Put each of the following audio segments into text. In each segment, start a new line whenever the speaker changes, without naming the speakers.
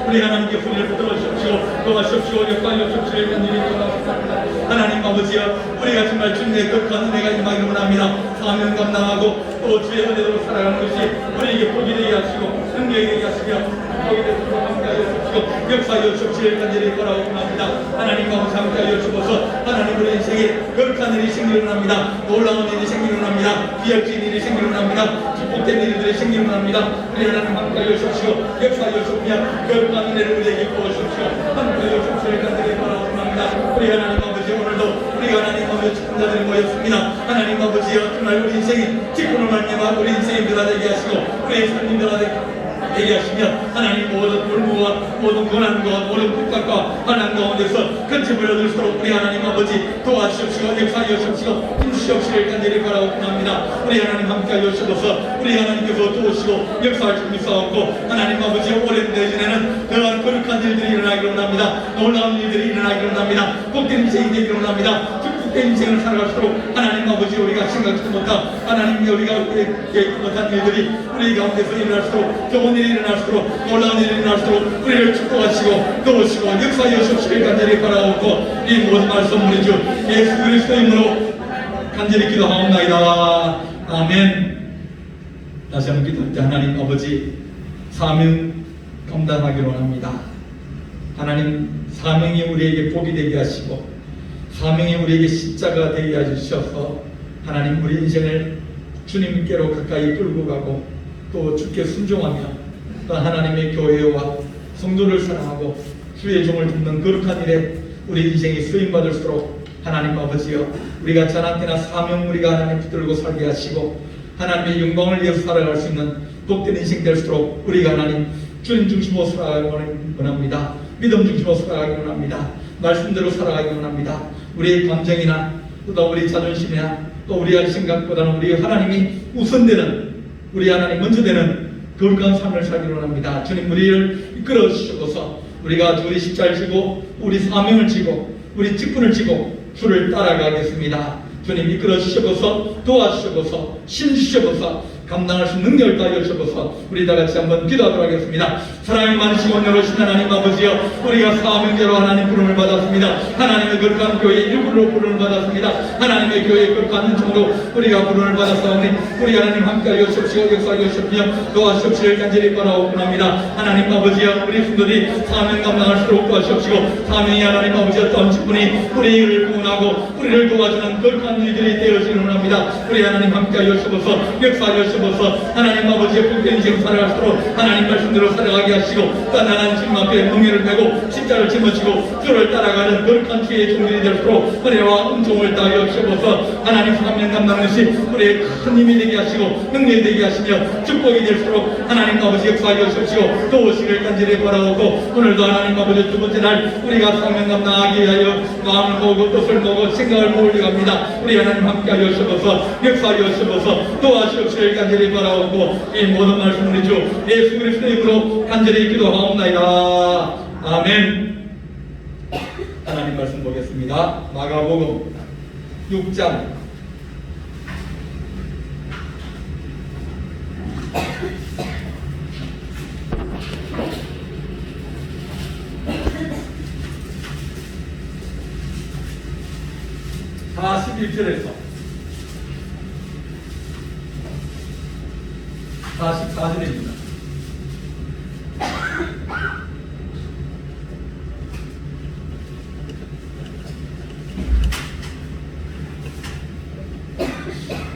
우리 하나님께 우리를 붙들어 주십시오. 도와주십시오. 역사하십시오. 간절히 기도합니다. 하나님 아버지여, 우리가 정말 주님의 극한 은혜가 임하기를 원합니다. 사명 감당하고 또 주의 은혜대로 살아가는 것이 우리에게 복이 되게 하시고 능력이 되게 하시며 복이 되도록 함께하여 주십시오. 역사하여 주십시오. 간절히 바라고 원합니다. 하나님 아버지 함께하여 주셔서 하나님 우리 인생에 거룩한 일이 생기를 원합니다. 놀라운 일이 생기를 원합니다. 기억진 일이 생기를 원합니다. 축복된 일들이 생기를 원합니다. 우리 하나님 함께하여 주십시오. 역사하여 주시며 거룩한 은혜를 우리에게 부어주십시오. 함께하여 주십시오. 간절히 바라고 원합니다. 우리 하나님 아버지, 오늘도 우리 하나님 아버지 축복자들이 모였습니다. 하나님 아버지여, 정말 우리 인생이 직분을 말미암아 우리 인생이 변화되게 하시고 우리의 삶이 변화되게 하시며 하나님 모든 불무와 모든 고난과 모든 국가과 하나님 가운데서 근심을 얻을 수 있도록 우리 하나님 아버지 도와주십시오. 역사하여 주십시오. 힘주시옵시길 간절히 바라고 합니다. 우리 하나님 함께하여 주셔서 우리 하나님께서 도우시고 역사할 준비 싸웠고 하나님 아버지 오랜 내년에는 더한 거룩한 일들이 일어나기를 원합니다. 놀라운 일들이 일어나기를 원합니다. 복된 인생이 되기를 원합니다. 축복된 인생을 살아갈수록 하나님 아버지 우리가 생각지도 못한 하나님이 우리가 계획 못한 일들이 우리 가운데서 일어날수록 좋은 일이 일어날수록 놀라운 일이 일어날수록 우리를 축복하시고 도우시고 역사하여 주시길 간절히 바라옵고 이 모든 말씀 우리 주 예수 그리스도의 이름으로 간절히 기도하옵나이다. 아멘. 다시 한번 기도할 때 하나님 아버지 사명 감당하기로 합니다. 하나님 사명이 우리에게 복이 되게 하시고 사명이 우리에게 십자가 되게 해주셔서 하나님 우리 인생을 주님께로 가까이 끌고 가고 또 주께 순종하며 또 하나님의 교회와 성도를 사랑하고 주의 종을 돕는 거룩한 일에 우리 인생이 쓰임받을 수 있도록 하나님 아버지여, 우리가 자나때나 사명우리가 하나님 붙들고 살게 하시고 하나님의 영광을 위해서 살아갈 수 있는 복된 인생 될 수 있도록 우리가 하나님 주님 중심으로 살아가기 원합니다. 믿음 중심으로 살아가기 원합니다. 말씀대로 살아가기 원합니다. 우리의 감정이나 또 우리 자존심이나 또 우리의 생각보다는 우리 하나님이 우선되는, 우리 하나님 먼저 되는 거룩한 삶을 살기로 합니다. 주님 우리를 이끌어 주셔서 우리가 우리 십자를 지고 우리 사명을 지고 우리 직분을 지고 주를 따라가겠습니다. 주님 이끌어 주셔서 도와주셔서 신 주셔서 감당할 수 있는 능력을 다하여 주셔서 우리 다 같이 한번 기도하도록 하겠습니다. 사랑이 많으시고 온유로우신 하나님 아버지여, 우리가 사명제로 하나님 부름을 받았습니다. 하나님의 거룩한 교회 일부로 부름을 받았습니다. 하나님의 교회 거룩한 은총으로 우리가 부름을 받았사오니 우리 하나님 함께하여 주십시오. 역사하여 주십시오. 도와주십시오. 간절히 바라옵나이다. 하나님 아버지여, 우리 성도들이 사명 감당할 수 있도록 도와주십시오. 사명이 하나님 아버지 어떤 직분이 우리를 구원하고 우리를 도와주는 거룩한 일들이 되어지기를 원합니다. 우리 하나님 함께하여 주셔서 역사하여 주셔서 하나님 아버지의 복된 인생 살아갈 수 있도록 하나님 말씀대로 살아가게 하시고 또 하나님 주님 앞에 멍에를 메고 십자를 짊어지고 주를 따라가는 거룩한 주의 종들이 될 수 있도록 은혜와 은총을 다하여 주셔서 하나님 사명 감당하는 것이 우리의 큰 힘이 되게 하시고 능력이 되게 하시며 축복이 될 수 있도록 하나님 아버지 역사하여 주십시오. 도우시기를 간절히 바라오고 오늘도 하나님 아버지 두 번째 날 우리가 사명 감당하기 위하여 마음을 모으고 뜻을 모으고 생각을 모으려 합니다. 우리 하나님 함께하여 주셔서 역사하여 주셔서 도와주십시오. 간절히 바라옵고 이 모든 말씀 우리 주 예수 그리스도의 이름으로 간절히 기도하옵나이다. 아멘. 하나님 말씀 보겠습니다. 마가복음 6장 41절에서 44절입니다.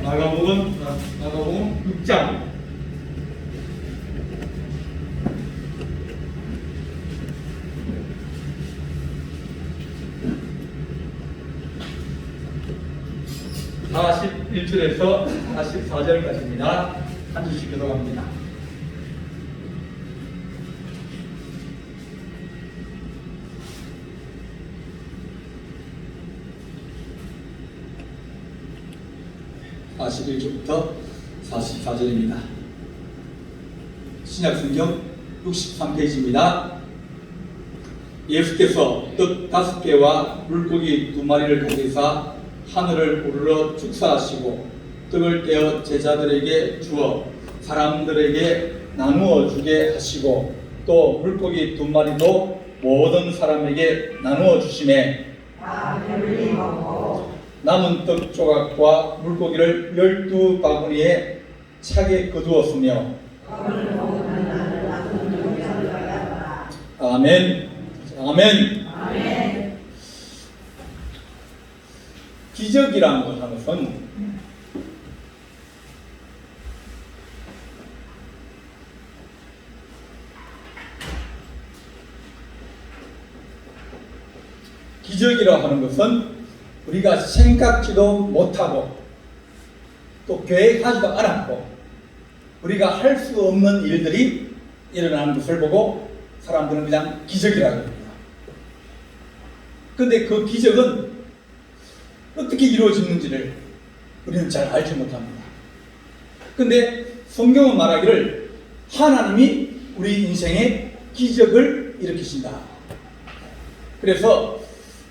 마가복음 6장 41절에서 44절까지입니다. 한 주씩 기도합니다. (41절부터) 44절입니다. 신약성경 63페이지입니다. 예수께서 떡 5개와 물고기 2마리를 가지사 하늘을 우러러 축사하시고 떡을 떼어 제자들에게 주어 사람들에게 나누어 주게 하시고 또 물고기 2마리도 모든 사람에게 나누어 주시매 남은 떡 조각과 물고기를 12바구니에 차게 거두었으며 아멘. 아멘. 기적이라는 것은 기적이라 하는 것은 우리가 생각지도 못하고 또 계획하지도 않았고 우리가 할 수 없는 일들이 일어나는 것을 보고 사람들은 그냥 기적이라고 합니다. 그런데 그 기적은 어떻게 이루어지는지를 우리는 잘 알지 못합니다. 그런데 성경은 말하기를 하나님이 우리 인생에 기적을 일으키신다. 그래서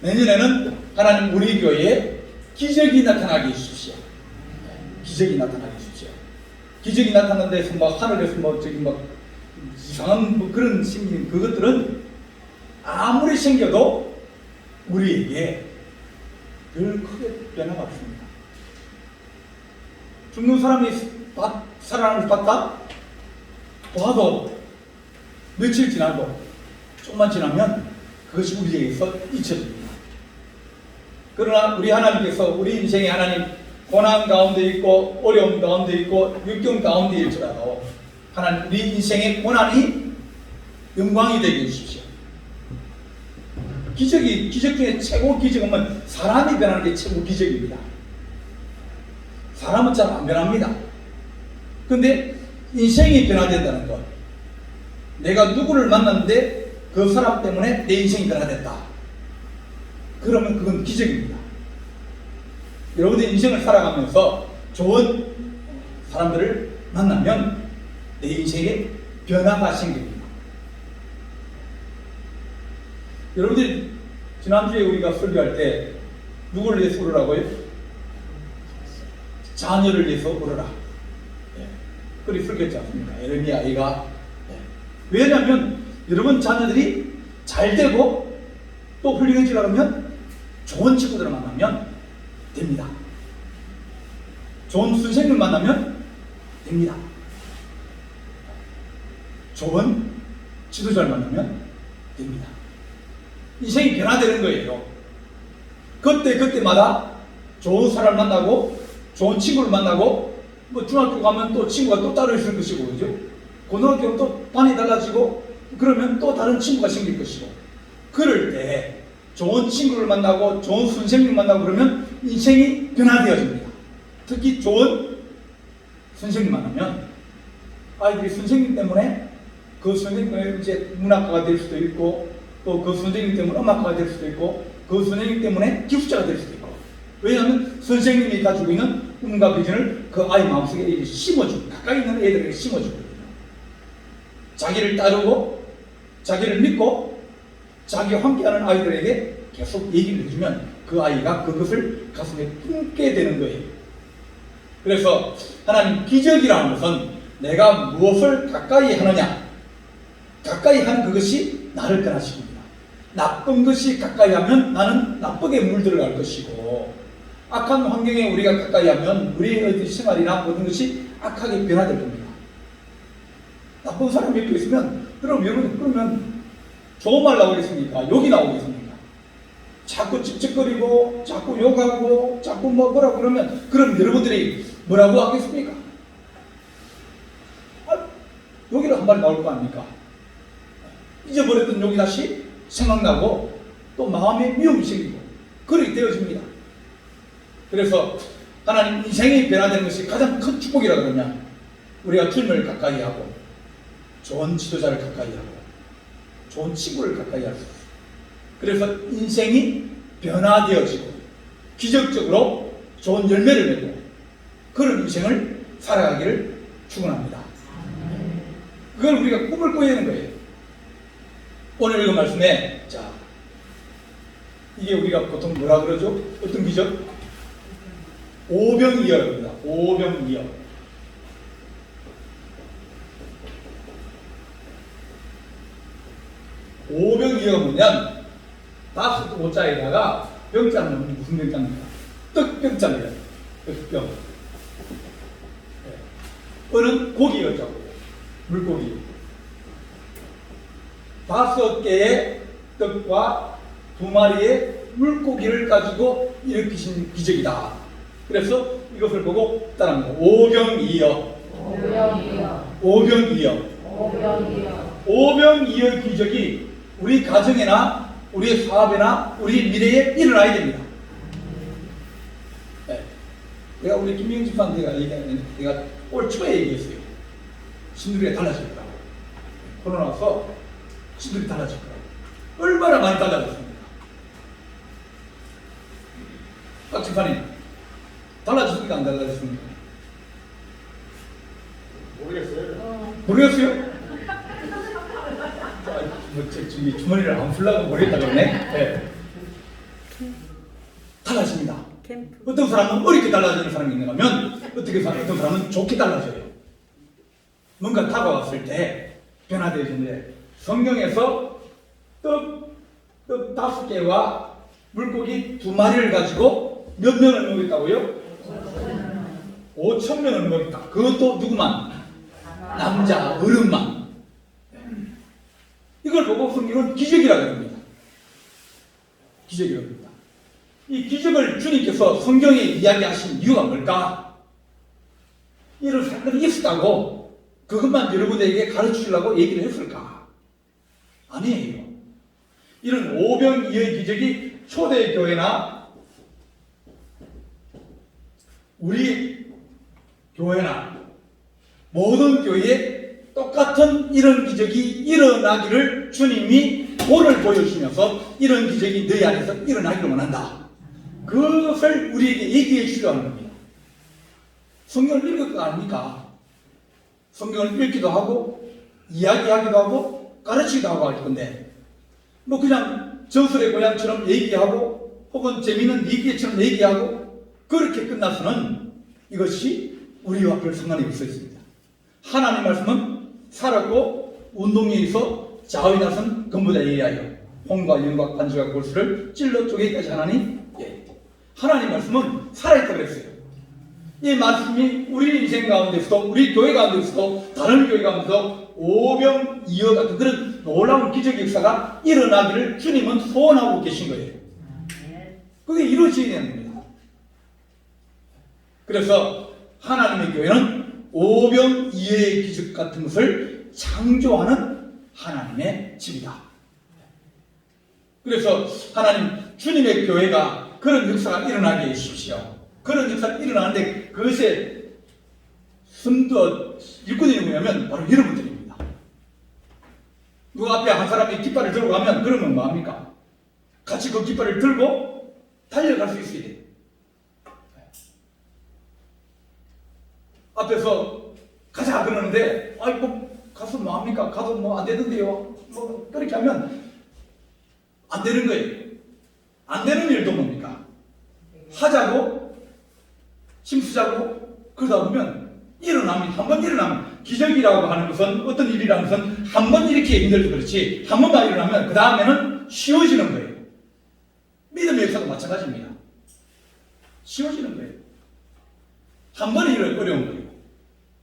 내년에는 하나님 우리 교회에 기적이 나타나게 해주십시오. 기적이 나타나게 해주십시오. 기적이 나타나는 데서 막 하늘에서 뭐 저기 막 이상한 뭐 그런 생긴 그것들은 아무리 생겨도 우리에게 별 크게 변화가 없습니다. 죽는 사람이 살아나는 걸 봤다? 봐도 며칠 지나고 조금만 지나면 그것이 우리에게서 잊혀집니다. 그러나 우리 하나님께서 우리 인생에 하나님 고난 가운데 있고 어려움 가운데 있고 역경 가운데 일지라도 하나님 우리 인생의 고난이 영광이 되게 해주십시오. 기적 중에 최고 기적은 사람이 변하는 게 최고 기적입니다. 사람은 잘 안 변합니다. 그런데 인생이 변화된다는 것, 내가 누구를 만났는데 그 사람 때문에 내 인생이 변화됐다. 그러면 그건 기적입니다. 여러분들 인생을 살아가면서 좋은 사람들을 만나면 내 인생에 변화가 생깁니다. 여러분들 지난주에 우리가 설교할 때 누구를 위해서 울으라고요? 자녀를 위해서 울어라. 그리 설교했지 않습니까? 에레미야 아이가. 왜냐하면 여러분 자녀들이 잘 되고 또 훌륭해지려면 좋은 친구들을 만나면 됩니다. 좋은 선생님을 만나면 됩니다. 좋은 지도자를 만나면 됩니다. 인생이 변화되는 거예요. 그때마다 좋은 사람을 만나고 좋은 친구를 만나고 뭐 중학교 가면 또 친구가 또 따로 있을 것이고 그죠? 고등학교는 또 반이 달라지고 그러면 또 다른 친구가 생길 것이고 그럴 때 좋은 친구를 만나고 좋은 선생님을 만나고 그러면 인생이 변화되어집니다. 특히 좋은 선생님 만나면 아이들이 선생님 때문에 그 선생님 때문에 이제 문학가가 될 수도 있고 또 그 선생님 때문에 음악가가 될 수도 있고 그 선생님 때문에 기술자가 될 수도 있고 왜냐하면 선생님이 가지고 있는 꿈과 비전을 그 아이 마음속에 심어주고 가까이 있는 애들에게 심어주거든요. 자기를 따르고 자기를 믿고 자기와 함께하는 아이들에게 계속 얘기를 해주면 그 아이가 그것을 가슴에 품게 되는 거예요. 그래서 하나님 기적이라는 것은 내가 무엇을 가까이 하느냐 가까이 하는 그것이 나를 변화시킵니다. 나쁜 것이 가까이 하면 나는 나쁘게 물들어갈 것이고 악한 환경에 우리가 가까이 하면 우리의 생활이나 모든 것이 악하게 변화될 겁니다. 나쁜 사람이 옆에 있으면 그럼 여러분 그러면 좋은 말 나오겠습니까? 욕이 나오겠습니까? 자꾸 찝찝거리고 자꾸 욕하고 자꾸 뭐라 그러면 그럼 여러분들이 뭐라고 하겠습니까? 욕이라 한 마리 나올 거 아닙니까? 잊어버렸던 욕이 다시 생각나고 또 마음에 미움이 생기고 그렇게 되어집니다. 그래서 하나님 인생이 변화되는 것이 가장 큰 축복이라 그러면 우리가 주님을 가까이 하고 좋은 지도자를 가까이 하고 좋은 친구를 가까이 할 수 있어요. 그래서 인생이 변화되어지고 기적적으로 좋은 열매를 맺고 그런 인생을 살아가기를 축원합니다. 그걸 우리가 꿈을 꿔야 되는 거예요. 오늘 읽은 말씀에 자 이게 우리가 보통 뭐라 그러죠? 어떤 기적? 오병이어입니다. 오병이어.
오병이어가 뭐냐면 다섯 오자에다가 병자는 무슨 병자입니까? 떡병자입니다. 떡병. 어는 고기였죠. 물고기. 5개의 떡과 2마리의 물고기를 가지고 일으키신 기적이다. 그래서 이것을 보고 따라합니다. 오병이어. 오병이어 기적이 우리 가정이나 우리 사업이나 우리 미래에 일어나야 됩니다. 네. 내가 우리 김명진 집사한테 내가 올 초에 얘기했어요. 신들이 달라질 거라고. 코로나 와서 신들이 달라질 거라고. 얼마나 많이 달라졌습니까? 박 집사님, 달라졌습니까? 안 달라졌습니까? 모르겠어요? 지금 주머니를 안 풀라고 모르겠다 그러네? 네. 달라집니다. 어떤 사람은 어렵게 달라지는 사람이 있는가 하면 어떤 사람은 좋게 달라져요. 뭔가 다가왔을 때 변화되어지는데 성경에서 떡 5개와 물고기 2마리를 가지고 몇 명을 먹였다고요? 5,000명을 먹였다. 그것도 누구만? 남자, 어른만. 이걸 보고 성경은 기적이라고 합니다. 기적이라고 합니다. 이 기적을 주님께서 성경에 이야기하신 이유가 뭘까? 이런 사건이 있었다고 그것만 여러분에게 가르치려고 얘기를 했을까? 아니에요. 이런 오병이어의 기적이 초대교회나 우리 교회나 모든 교회에 똑같은 이런 기적이 일어나기를 주님이 본을 보여주시면서 이런 기적이 너희 안에서 일어나기를 원한다. 그것을 우리에게 얘기해 주려고 하는 겁니다. 성경을 읽을 거 아닙니까? 성경을 읽기도 하고 이야기하기도 하고 가르치기도 하고 할 건데 뭐 그냥 저술의 고향처럼 얘기하고 혹은 재미있는 얘기처럼 얘기하고 그렇게 끝나서는 이것이 우리와 별 상관이 없어집니다. 하나님 말씀은 살았고 운동에 있어 좌우에 나선 근보다 예리하여 홍과 연과 관주와 골수를 찔러 쪼개기까지 하나니 하나님 말씀은 살아있다고 그랬어요. 이 말씀이 우리 인생 가운데서도 우리 교회 가운데서도 다른 교회 가운데서도 오병이어 같은 그런 놀라운 기적 역사가 일어나기를 주님은 소원하고 계신 거예요. 그게 이루어져야 되는 겁니다. 그래서 하나님의 교회는 오병이어의 기적 같은 것을 창조하는 하나님의 집이다. 그래서 하나님 주님의 교회가 그런 역사가 일어나게 해주십시오. 그런 역사가 일어나는데 그것에 일꾼이 누구냐면 바로 여러분들입니다. 누가 앞에 한 사람이 깃발을 들고 가면 그러면 뭐합니까? 같이 그 깃발을 들고 달려갈 수 있어야 돼요. 앞에서 가자 그러는데 뭐 가서 뭐합니까? 가도 뭐 안 되던데요. 뭐 그렇게 하면 안 되는 거예요. 안 되는 일도 뭡니까? 하자고 힘쓰자고 그러다 보면 일어나면 한 번 일어나면 기적이라고 하는 것은 어떤 일이라는 것은 한 번 이렇게 힘들도 그렇지 한 번만 일어나면 그 다음에는 쉬워지는 거예요. 믿음의 역사도 마찬가지입니다. 쉬워지는 거예요. 한 번에 어려운 거예요.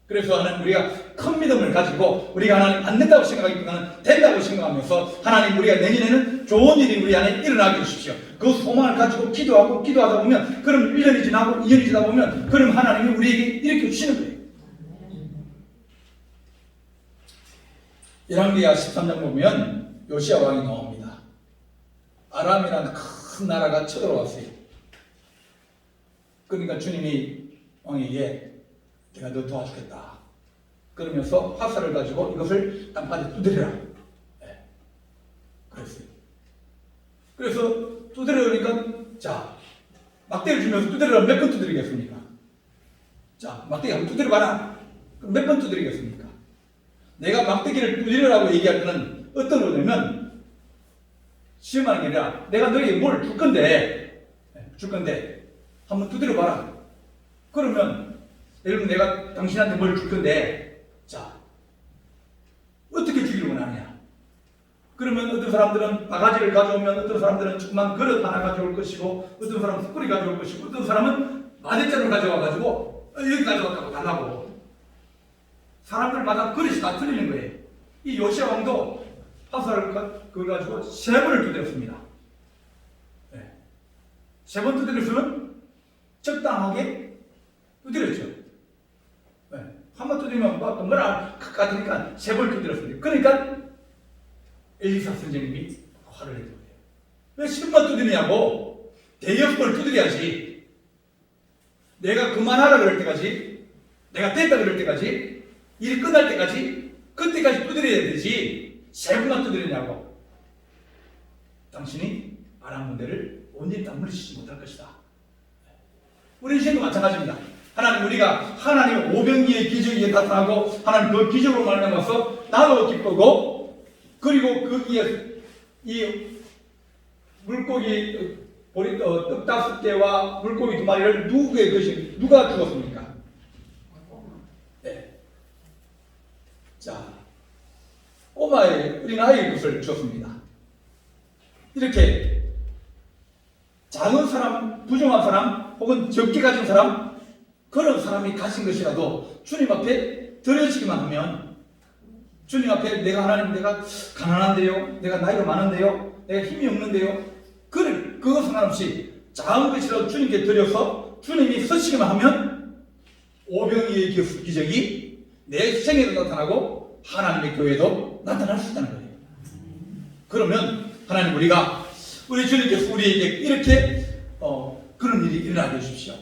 그래서 하나님 우리가 큰 믿음을 가지고 우리가 하나님 안 된다고 생각하기보다는 된다고 생각하면서 하나님 우리가 내년에는 좋은 일이 우리 안에 일어나게 해주십시오. 그 소망을 가지고 기도하다 보면 그럼 1년이 지나고 2년이 지나다 보면 그럼 하나님이 우리에게 일으켜 주시는 거예요. 열왕기하 13장 보면 요시야 왕이 나옵니다. 아람이라는 큰 나라가 쳐들어왔어요. 그러니까 주님이 왕에게 내가 너 도와주겠다. 그러면서 화살을 가지고 이것을 땅바닥에 두드려라. 네. 그랬어요. 그래서 두드려니까 자 막대를 주면서 두드려라 몇 번 두드리겠습니까? 자 막대기 한번 두드려봐라. 그럼 몇 번 두드리겠습니까? 내가 막대기를 두드리라고 얘기할 때는 어떤 거냐면 시험하는 게 아니라 내가 너에게 뭘 줄 건데 한번 두드려봐라. 그러면 여러분 내가 당신한테 뭘 줄 건데 자 어떻게 주기를 원하느냐. 그러면 어떤 사람들은 바가지를 가져오면 어떤 사람들은 조그만 그릇 하나 가져올 것이고 어떤 사람은 숯불이 가져올 것이고 어떤 사람은 마대자를 가져와가지고 여기 가져왔다고 달라고. 사람들마다 그릇이 다 틀리는 거예요. 이 요시아 왕도 화살을 그걸 가지고 3번을 두드렸습니다. 네. 3번 두드렸으면 적당하게 두드렸죠. 네. 한번 두드리면 뭐 동그란 같으니까 3번 두드렸습니다. 그러니까 엘리사 선생님이 화를 내는 거예요. 왜 10번 두드리냐고. 대여섯 번 두드려야지. 내가 그만하라 그럴 때까지, 내가 됐다 그럴 때까지, 일이 끝날 때까지, 그때까지 두드려야 되지. 3번만 두드리냐고. 당신이 아람 군대를 온전히 다 물리치지 못할 것이다. 우리 인생도 마찬가지입니다. 하나님, 우리가 하나님의 오병이의 기적에 나타나고 하나님 그 기적으로 말미암아서 나도 기쁘고, 그리고 거기에 이 물고기 떡 5개와 물고기 2마리를 누가 죽었습니까? 네. 자, 꼬마의 어린아이의 것을 주었습니다. 이렇게 작은 사람, 부정한 사람, 혹은 적게 가진 사람, 그런 사람이 가진 것이라도 주님 앞에 드려지기만 하면, 주님 앞에 내가 하나님, 내가 가난한데요, 내가 나이가 많은데요, 내가 힘이 없는데요, 그거 상관없이 작은 것이라도 주님께 드려서 주님이 서시기만 하면 오병이의 기적이 내 생에도 나타나고 하나님의 교회에도 나타날 수 있다는 거예요. 그러면 하나님, 우리 주님께서 우리에게 이렇게 그런 일이 일어나게 해주십시오.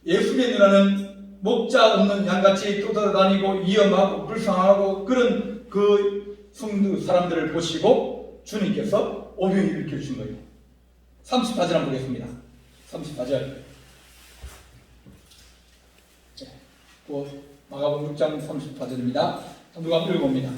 예수의 누나는 목자 없는 양같이 쫓아다니고 위험하고 불쌍하고 그런 그 성도 사람들을 보시고 주님께서 오병이를 일으켜주신 거예요. 34절 한번 보겠습니다. 34절. 마가복음 6장 34절입니다. 누가 읽어봅니다.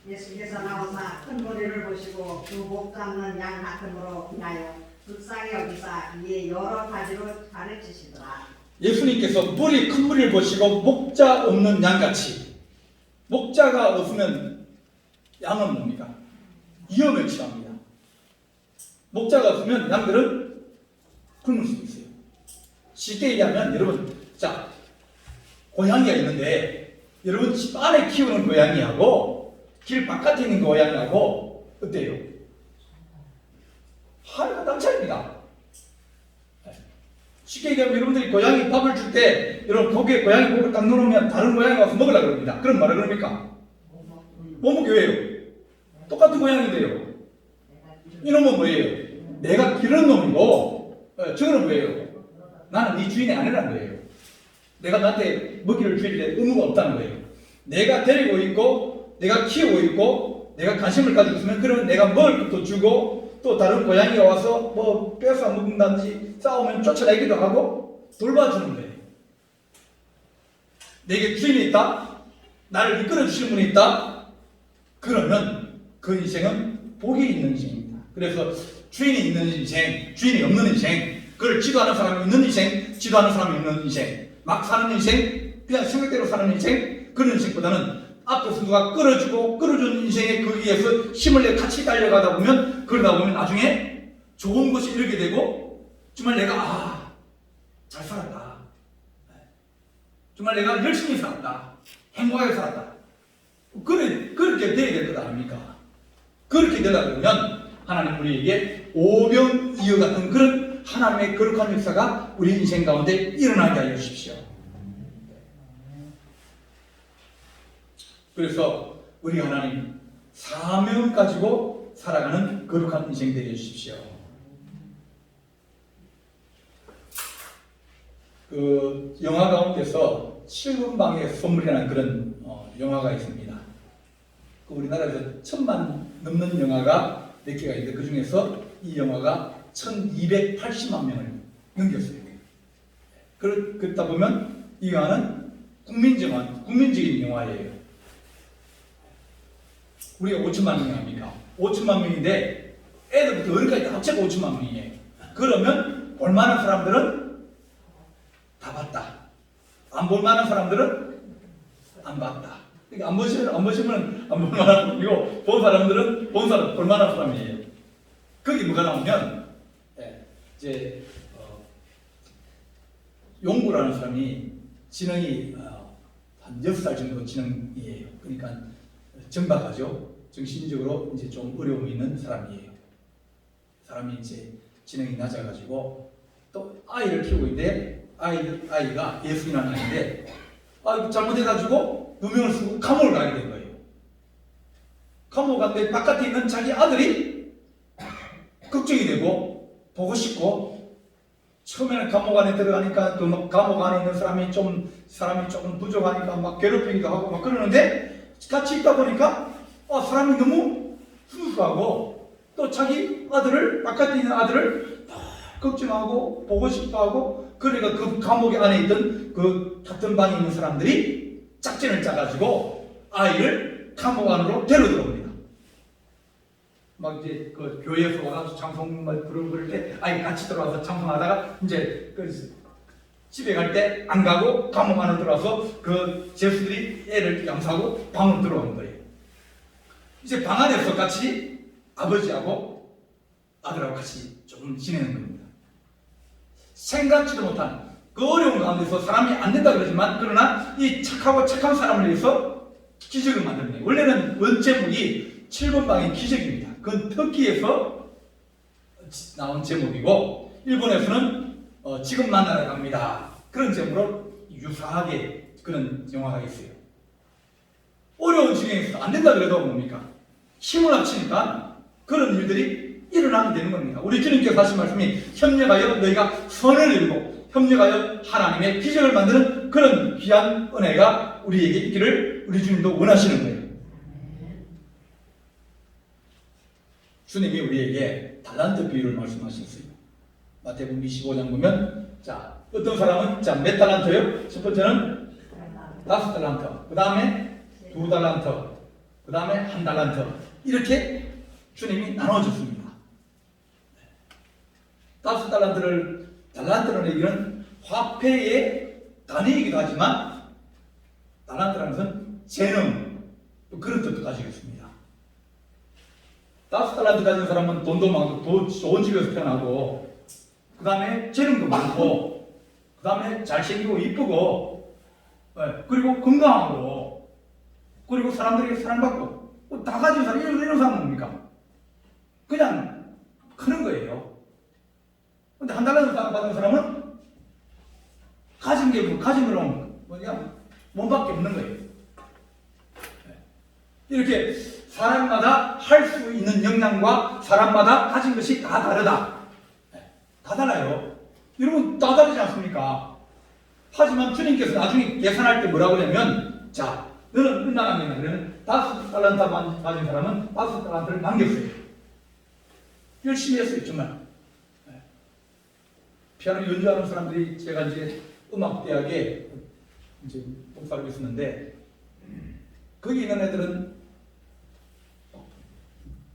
예수께서 나오사 큰 무리를 보시고 그 목자 없는 양 같음으로 인하여 불쌍히 여기사 이에 여러 가지로 가르치시더라. 예수님께서
큰 무리를 보시고 목자 없는 양같이, 목자가 없으면 양은 뭡니까? 위험에 처합니다. 목자가 없으면 양들은 굶을 수 있어요. 쉽게 얘기하면, 여러분, 자, 고양이가 있는데 여러분 집 안에 키우는 고양이하고 길 바깥에 있는 고양이하고 어때요? 하루가 딱 차이입니다. 쉽게 얘기하면 여러분들이 고양이 밥을 줄 때 여러분 거기에 고양이 목을 딱 누르면 다른 고양이가 와서 먹으려고 그럽니다. 그런 말을 그럽니까? 못 먹게 왜요? 똑같은 고양이인데요. 이놈은 뭐예요? 내가 기른 놈이고, 저거는 뭐예요? 나는 네 주인이 아니라는 거예요. 내가 너한테 먹이를 줄 때 의무가 없다는 거예요. 내가 데리고 있고, 내가 키우고 있고, 내가 관심을 가지고 있으면 그러면 내가 먹을 것도 주고, 또 다른 고양이가 와서 뭐 뺏어 먹는다든지 싸우면 쫓아내기도 하고 돌봐주는 거예요. 내게 주인이 있다? 나를 이끌어 주시는 분이 있다? 그러면 그 인생은 복이 있는 인생입니다. 그래서 주인이 있는 인생, 주인이 없는 인생, 그걸 지도하는 사람이 있는 인생, 지도하는 사람이 없는 인생, 막 사는 인생, 그냥 생각대로 사는 인생, 그런 인생보다는 앞에서 누가 끌어주고 끌어주는 인생에 거기에서 힘을 내 같이 달려가다 보면, 그러다 보면 나중에 좋은 것이 이르게 되고, 정말 내가 잘 살았다, 정말 내가 열심히 살았다, 행복하게 살았다, 그렇게 돼야 될 것 아닙니까? 그렇게 되다 보면 하나님 우리에게 오병이어 같은 그런 하나님의 거룩한 역사가 우리 인생 가운데 일어나게 하여 주십시오. 그래서 우리 하나님 사명 가지고 살아가는 거룩한 인생 되게 해주십시오. 그 영화 가운데서 7분방의 선물이라는 그런 영화가 있습니다. 그 우리나라에서 1000만 넘는 영화가 몇 개가 있는데 그 중에서 이 영화가 1280만 명을 넘겼어요. 그렇다 보면 이 영화는 국민적인 영화예요. 우리가 5천만 명이 아닙니까? 5천만 명인데 애들부터 어른까지 다 합쳐서 5천만 명이에요. 그러면 볼만한 사람들은 다 봤다. 안 볼만한 사람들은 안 봤다. 그러니까 안 보시면 안 볼만한 분이고, 본 사람들은 본 사람 볼만한 사람이에요. 거기 뭐가 나오면, 이제 용구라는 사람이 지능이 한 6살 정도 지능이에요. 그러니까 정박하죠. 정신적으로 이제 좀 어려움이 있는 사람이에요. 사람이 이제 지능이 낮아가지고 또 아이를 키우고 있는데 아이가 예수이라는 아이인데 잘못해가지고 누명을 쓰고 감옥을 가게 된 거예요. 감옥 갔는데 바깥에 있는 자기 아들이 걱정이 되고 보고 싶고, 처음에는 감옥 안에 들어가니까 그 감옥 안에 있는 사람이 조금 부족하니까 막 괴롭히기도 하고 막 그러는데, 같이 있다 보니까 사람이 너무 순수하고 또 자기 아들을, 바깥에 있는 아들을 걱정하고 보고 싶어하고, 그러니까 그 감옥 안에 있던 그 같은 방에 있는 사람들이 작전을 짜가지고 아이를 감옥 안으로 데려 들어옵니다. 막 이제 그 교회에서 와서 찬송을 부를 때 아이 같이 들어와서 찬송하다가 이제 그 집에 갈 때 안 가고 감옥 안에 들어와서 그 제수들이 애를 양수하고 방으로 들어오는 거예요. 이제 방 안에서 같이 아버지하고 아들하고 같이 좀 지내는 겁니다. 생각지도 못한 그 어려운 가운데서 사람이 안 된다 그러지만, 그러나 이 착하고 착한 사람을 위해서 기적을 만듭니다. 원래는 원제목이 7번 방의 기적입니다. 그건 터키에서 나온 제목이고, 일본에서는 지금 만나러 갑니다. 그런 제목으로 유사하게 그런 영화가 있어요. 어려운 지경에서 안 된다 그래도 뭡니까? 힘을 합치니까 그런 일들이 일어나게 되는 겁니다. 우리 주님께서 하신 말씀이 협력하여 너희가 선을 이루고 협력하여 하나님의 기적을 만드는 그런 귀한 은혜가 우리에게 있기를 우리 주님도 원하시는 거예요. 주님이 우리에게 달란트 비유를 말씀하셨어요. 마태복음 25장 보면, 자, 어떤 사람은 몇 달란트요? 첫 번째는 5달란트, 그 다음에 2달란트, 그 다음에 1달란트, 이렇게 주님이 나눠줬습니다. 5달란트는 얘기는 화폐의 단위이기도 하지만, 달란트라는 것은 재능, 그런 뜻도 가지고 있습니다. 5달란트 가진 사람은 돈도 많고 더 좋은 집에서 태어나고, 그 다음에 재능도 많고, 그 다음에 잘생기고 이쁘고, 그리고 건강하고, 그리고 사람들에게 사랑받고, 다 가진 사람, 이런 사람은 뭡니까? 그냥 크는 거예요. 근데 1달란트 받은 사람은 가진 게 가진 거는 그냥 몸밖에 없는 거예요. 이렇게 사람마다 할 수 있는 역량과 사람마다 가진 것이 다 다르다. 다 달라요. 여러분, 다 다르지 않습니까? 하지만 주님께서 나중에 계산할 때 뭐라고 하냐면, 자, 너는 얼마나 남겼냐? 그러면 5달란트 가진 사람은 5달란트를 남겼어요. 열심히 했어요, 정말. 피아노 연주하는 사람들이, 제가 이제 음악대학에 이제 봉사하고 있었는데, 거기 있는 애들은,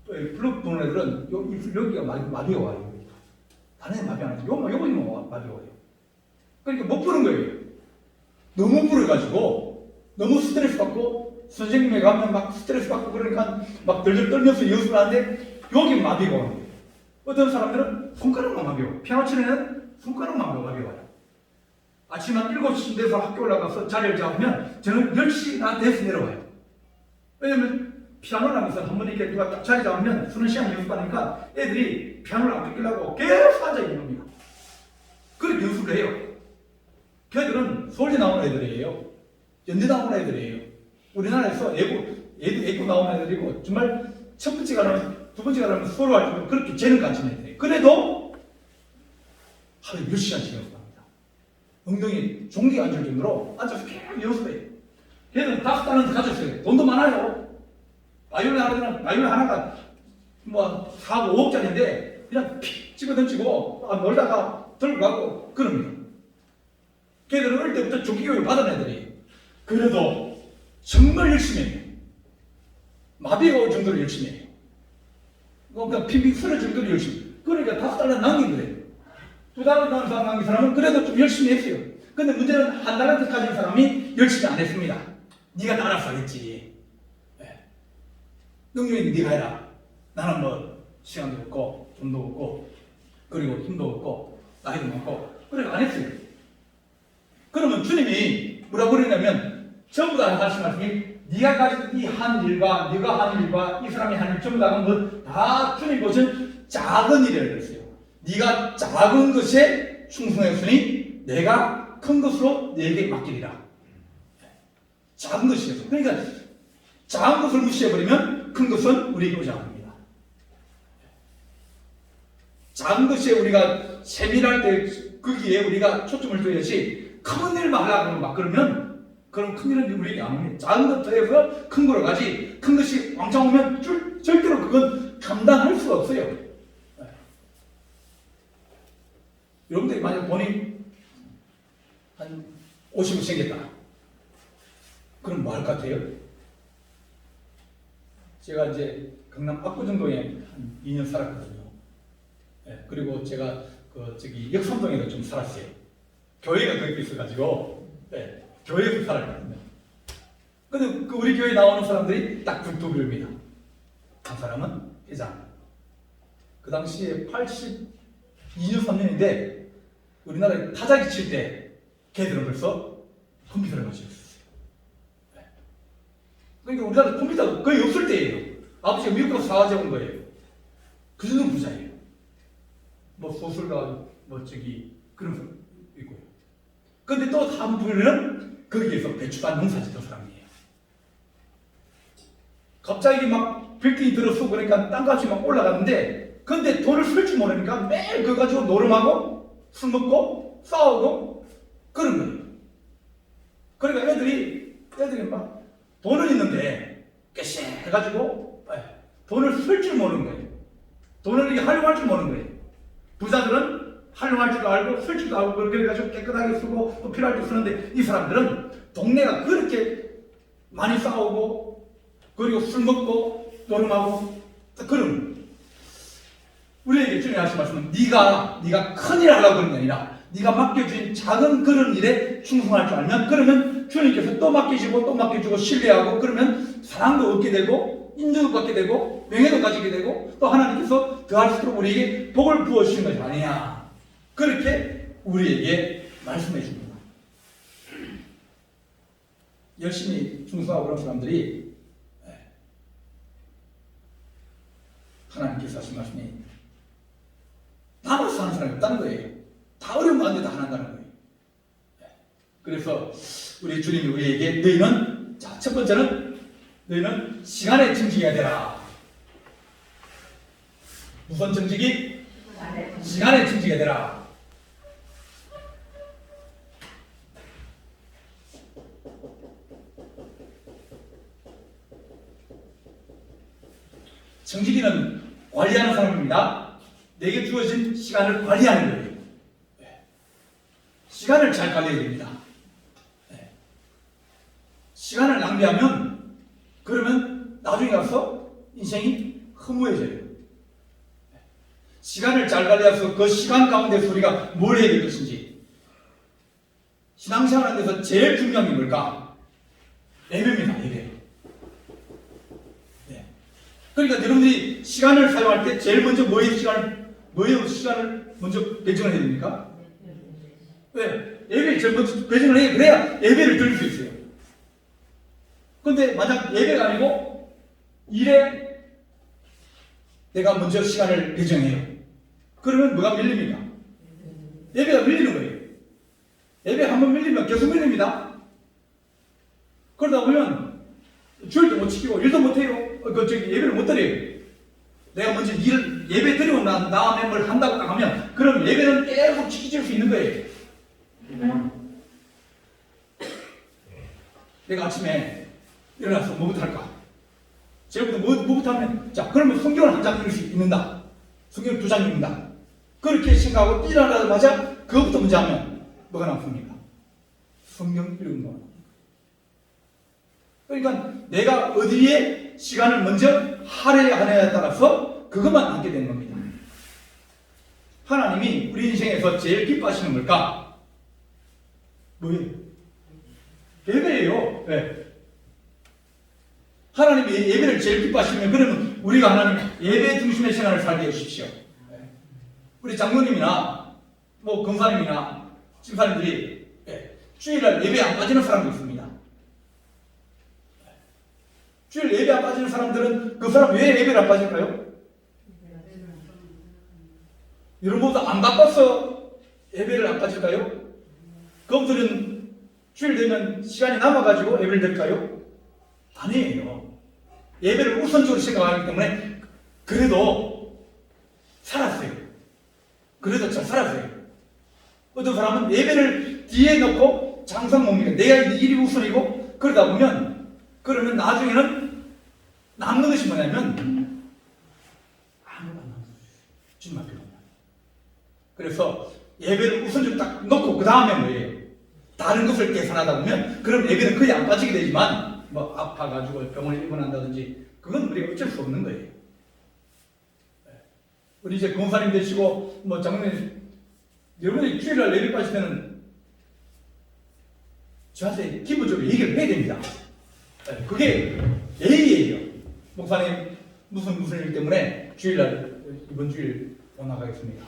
블록 부는 애들은 여기가 마비가 와요. 다른 애 마비 안 하죠. 여기 있는 마비가 와요. 그러니까 못 부는 거예요. 너무 불어가지고, 너무 스트레스 받고, 선생님에 가면 막 스트레스 받고, 그러니까 막 덜덜 떨면서 연습을 하는데, 여기 마비가 와요. 어떤 사람들은 손가락만 마비가 와요. 피아노 치는 애는 손가락만 마비가 와요. 아침 한 7시 돼서 학교 올라가서 자리를 잡으면 저는 10시나 돼서 내려와요. 왜냐면 피아노를 하면서 한 번 이렇게 누가 딱 자리 잡으면 수능 시간 연습하니까 애들이 피아노를 안 뺏기려고 계속 앉아있는 겁니다. 그렇게 연습을 해요. 걔들은 서울대 나오는 애들이에요. 연대 나오는 애들이에요. 우리나라에서 애구 나오는 애들이고, 정말 첫 번째 가려면, 두 번째 가려면 서로 할 정도로 그렇게 재능 갖춘 애들이에요. 그래도 하루에 10시간씩 연습합니다. 엉덩이 종기가 앉을 정도로 앉아서 계속 연습해요. 걔는 5달란트 가졌어요. 돈도 많아요. 바이올린 하나가 뭐 4, 5억짜리인데 그냥 픽 집어던지고 놀다가 들고 가고 그럽니다. 걔들은 어릴 때부터 조기교육을 받은 애들이. 그래도 정말 열심히 해요. 마비가 올 정도로 열심히 해요. 그러니까 핑핑 쓰러질 정도로 열심히 해요. 그러니까 5달란트 남긴 거예요. 2달란트 남긴 사람은 그래도 좀 열심히 했어요. 근데 문제는 1달란트 가진 사람이 열심히 안 했습니다. 네가 알아서 하겠지. 예. 능력이 네가 해라. 나는 뭐 시간도 없고 돈도 없고 그리고 힘도 없고 나이도 많고 그래 안 했어요. 그러면 주님이 뭐라고 그러냐면 전부 다 하신 말씀이 네가 가진 이 한 일과 네가 한 일과 이 사람이 한 일 전부 다가 뭐다 주님 보신 작은 일이라고 그랬어요. 네가 작은 것에 충성했으니 내가 큰 것으로 네게 맡기리라. 작은 것이에요. 그러니까 작은 것을 무시해버리면 큰 것은 우리에게 오지 않습니다. 작은 것에 우리가 세밀할 때 거기에 우리가 초점을 둬야지 큰 일만 하려고 막 그러면 그럼 큰 일은 우리에게 안 옵니다. 작은 것부터 해서 큰 거로 가지 큰 것이 왕창 오면 절대로 그건 감당할 수가 없어요. 네. 여러분들이 만약 본인 한 50억 생겼다. 그럼 뭐 할 것 같아요? 제가 이제 강남 압구정동에 한 2년 살았거든요. 네, 그리고 제가 저기 역삼동에도 좀 살았어요. 교회가 거기 있어가지고 네, 교회에서 살았거든요. 근데 그 우리 교회 나오는 사람들이 딱 두 그룹입니다. 한 사람은 회장. 그 당시에 82년 3년인데 우리나라에 타자기 칠 때 걔들은 벌써 컴퓨터를 가지고 있었어요. 그러니까 우리나라 컴퓨터가 거의 없을 때예요. 아버지가 미국 가서 사가지고 온 거예요. 그 정도는 부자예요. 뭐 소설가, 뭐 저기 그런 사람 있고요. 근데 또 한 분은 거기에서 배추밭 농사 짓던 사람이에요. 갑자기 막 빌딩이 들어서고 그러니까 땅값이 막 올라가는데 근데 돈을 쓸 줄 모르니까 매일 그거 가지고 노름하고 술 먹고 싸우고 그런 거예요. 그러니까 애들이 막 돈은 있는데 깨끗해가지고 돈을 쓸 줄 모르는 거예요. 돈을 이게 활용할 줄 모르는 거예요. 부자들은 활용할 줄도 알고 쓸 줄도 알고 그래가지고 깨끗하게 쓰고 또 필요할 때 쓰는데 이 사람들은 동네가 그렇게 많이 싸우고 그리고 술 먹고 노름하고 그런 우리에게 주님이 하신 말씀은 네가 큰일 하려고 그런 게 아니라 네가 맡겨진 작은 그런 일에 충성할 줄 알면 그러면 주님께서 또 맡기시고 또 맡겨주고 신뢰하고 그러면 사랑도 얻게 되고 인정도 받게 되고 명예도 가지게 되고 또 하나님께서 더할수록 우리에게 복을 부어주시는 것이 아니냐 그렇게 우리에게 말씀해 줍니다. 열심히 충성하고 그런 사람들이 하나님께서 하신 말씀이 남아서 사는 사람이 없다는 거예요. 다 어려운 가운데 다 한다는 거예요. 그래서 우리 주님이 우리에게 너희는 자, 첫 번째는 너희는 시간에 정직해야 되라. 무슨 정직이? 시간에 정직해야 되라. 정직이는 관리하는 사람입니다. 내게 주어진 시간을 관리하는 거예요. 시간을 잘 관리해야 됩니다. 시간을 낭비하면 그러면 나중에 가서 인생이 허무해져요. 시간을 잘 관리해서 그 시간 가운데서 우리가 뭘 해야 될 것인지 신앙생활 하는 데서 제일 중요한 게 뭘까? 예배입니다. 예배. 그러니까 여러분들이 시간을 사용할 때 제일 먼저 뭐의 시간을 먼저 배정을 해야 됩니까? 왜? 예배를 제일 먼저 배정을 해야 그래야 예배를 드릴 수 있어요. 근데 만약 예배가 아니고 일에 내가 먼저 시간을 배정해요. 그러면 뭐가 밀립니까? 예배가 밀리는 거예요. 예배 한번 밀리면 계속 밀립니다. 그러다 보면 주일도 못 지키고 일도 못 해요. 예배를 못 드려요. 내가 먼저 예배 드리고 난 다음에 뭘 한다고 딱 하면 그럼 예배는 계속 지켜질 수 있는 거예요. 내가 아침에 일어나서 뭐부터 할까? 제일부터 뭐부터 하면 자 그러면 성경을 한 장 읽을 수 있는다. 성경 2장 읽는다. 그렇게 생각하고 일어나자마자 그것부터 먼저 하면 뭐가 남습니까? 성경 읽는 거. 그러니까 내가 어디에 시간을 먼저 할애하느냐에 따라서 그것만 남게 되는 겁니다. 하나님이 우리 인생에서 제일 기뻐하시는 걸까? 뭐예요? 예배예요. 네. 하나님이 예배를 제일 기뻐하시면 그러면 우리가 하나님 예배 중심의 생활을 살게 해주십시오. 우리 장로님이나 뭐 권사님이나 집사님들이 주일날 예배 안 빠지는 사람도 있습니다. 주일 예배 안 빠지는 사람들은 그 사람 왜 예배를 안 빠질까요? 여러분도 안 바빠서 예배를 안 빠질까요? 그분들은 주일 되면 시간이 남아가지고 예배를 드릴까요? 아니에요. 예배를 우선적으로 생각하기 때문에 그래도 살았어요. 그래도 잘 살았어요. 어떤 사람은 예배를 뒤에 놓고 장상 뭡니까? 내가 일이 우선이고 그러다 보면 그러면 나중에는 남는 것이 뭐냐면 아무것도 안 남아요. 주님 앞에 가면. 그래서 예배를 우선적으로 딱 놓고 그 다음에 뭐예요? 다른 것을 계산하다 보면 그럼 예배는 거의 안 빠지게 되지만 뭐 아파가지고 병원에 입원한다든지 그건 우리가 어쩔 수 없는 거예요. 우리 이제 권사님 되시고 뭐 장로님 여러분이 주일날 예배 빠질 때는 저한테 기본적으로 얘기를 해야 됩니다. 그게 예의예요. 목사님 무슨 일 때문에 주일날 이번 주일 못 나가겠습니다.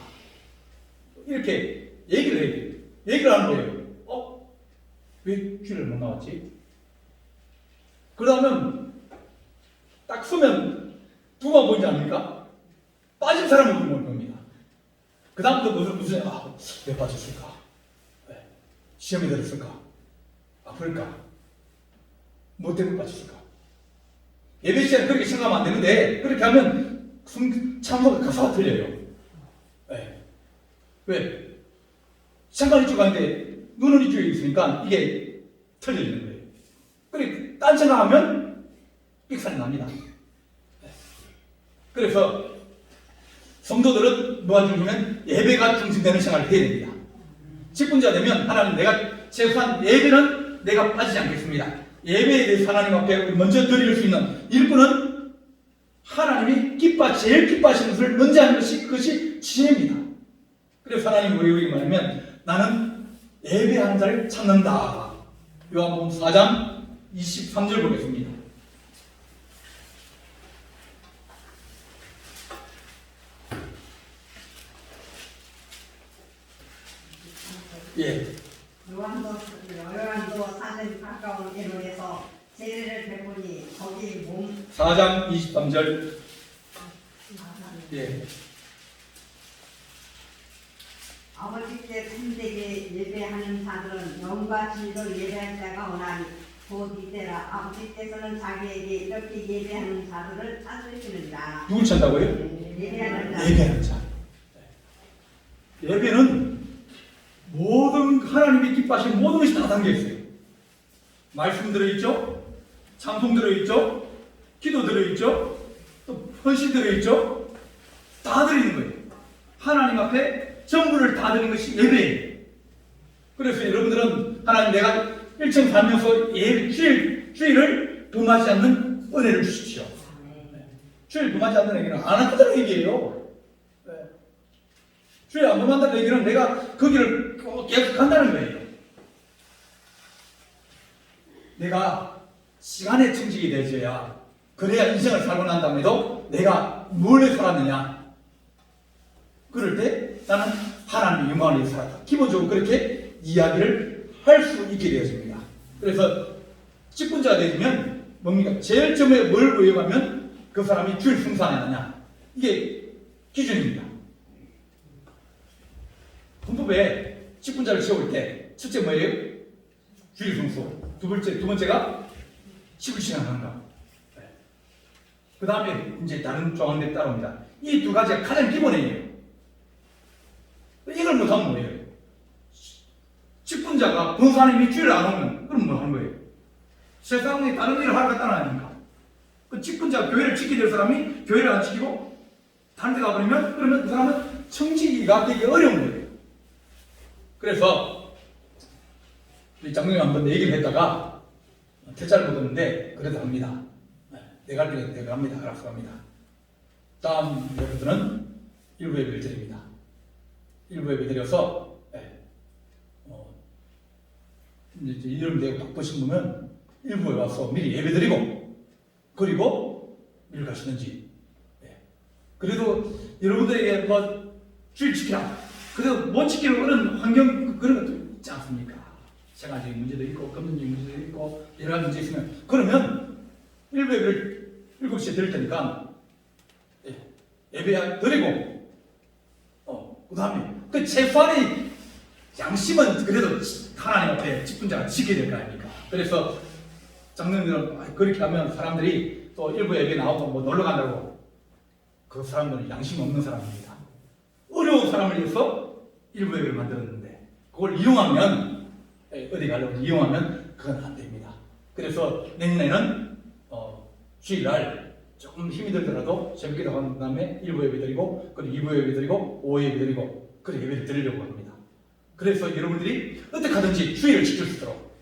이렇게 얘기를 해야 돼요. 얘기를 하는 거예요. 왜 주일날 못 나왔지? 그러면 딱 서면 누가 뭔지 압니까? 빠진 사람은 모르는 겁니다. 그 다음부터 왜 빠졌을까? 왜? 시험에 들었을까? 아플까? 뭐 때문에 빠졌을까? 예배 시간에 그렇게 생각하면 안 되는데 그렇게 하면 참석의 가사가 틀려요. 왜? 생각이 이쪽 가는데 눈은 이쪽에 있으니까 이게 틀려지는 거예요. 그래, 딴 생각하면 삑살이 납니다. 그래서 성도들은 뭐가 중요하면 예배가 중심되는 생활을 해야 됩니다. 직분자 되면 하나님 내가 최소한 예배는 내가 빠지지 않겠습니다. 예배에 대해서 하나님 앞에 먼저 드릴 수 있는 일꾼은 하나님이 제일 기뻐하시는 것을 먼저 하는 것이 그것이 지혜입니다. 그래서 하나님이 우리에게 말하면 나는 예배하는 자를 찾는다. 요한복음 4장 23절 보겠습니다.
요한도 사는 가까운 에론에서 세례를 베푸니 거기
4장 23절.
아버지께 참되게 예배하는 자들은 영과 진리로 예배할 자가 오나니 곧 이때라 아버지께서는 자기에게 이렇게 예배하는 자들을 찾으시느니라.
누굴 찾다고요?
예배하는 자.
예배하는 자. 예배는 모든 하나님이 기뻐하시는 모든 것이 다 담겨 있어요. 말씀 들어있죠? 찬송 들어있죠? 기도 들어있죠? 또 헌신 들어있죠? 다 들어있는 거예요. 하나님 앞에 전부를 다 드리는 것이 예배예요. 그래서 여러분들은 하나님 내가 일정 살면서 주일을 범하지 않는 은혜를 주십시오. 주일 범하지 않는 얘기는 안 한다는 얘기예요. 주일 안 범한다는 얘기는 내가 그 길을 계속 간다는 거예요. 내가 시간의 청직이 되어야 그래야 인생을 살고 난 다음에도 내가 뭘 살았느냐. 그럴 때 나는 하나님의 영광을 위해 살았다. 기본적으로 그렇게 이야기를 할 수 있게 되었습니다. 그래서 직분자가 되면 뭡니까? 제일 처음에 뭘 보여가면 그 사람이 주일 승산하느냐. 이게 기준입니다. 헌법에 직분자를 세울 때 첫째 뭐예요? 주일 승수. 두 번째가 10일치나 하는가. 그 다음에 이제 다른 조항들이 따라옵니다. 이 두 가지가 가장 기본이에요. 이걸 못하면 뭐예요? 직분자가 권사님이 주일을 안 오면 그럼 뭐 하는 거예요? 세상에 다른 일을 하러 갔다는 아닙니까? 그 직분자가 교회를 지키게 될 사람이 교회를 안 지키고 다른 데 가버리면 그러면 그 사람은 청지기가 되기 어려운 거예요. 그래서 우리 장로님 한번 얘기를 했다가 퇴짜를 못 얻는데 그래도 합니다. 내가 할 때는 내가 합니다. 알아서 합니다. 다음 여러분들은 일부 예배를 드립니다. 일부 예배 드려서 이제 이름 되고 바쁘신 분은 일부에 와서 미리 예배 드리고 그리고 일 가시는지. 그래도 여러분들에게 뭐 주일 지키라. 그래도 못 지키는 그런 환경 그런 것도 있지 않습니까? 생활적인 문제도 있고 금전적인 문제도 있고 여러 가지 문제 있으면 그러면 일부 예배를 7시에 드릴 테니까 예배 드리고 그 다음에 그 최소한의 양심은 그래도 하나님 앞에 직분자가 지켜야 될 거 아닙니까? 그래서 장로님들은 그렇게 하면 사람들이 또 일부 예배 나오고 뭐 놀러 간다고 그 사람들은 양심 없는 사람입니다. 어려운 사람을 위해서 일부 예배를 만들었는데 그걸 이용하면 어디 가려고 이용하면 그건 안 됩니다. 그래서 내년에는 주일날 조금 힘이 들더라도 새벽 기도 한 다음에 1부 예배 드리고 그리고 2부 예배 드리고 5부 예배 드리고 그리고 예배를 드리려고 합니다. 그래서 여러분들이 어떻게 하든지 주의를 지킬 수 있도록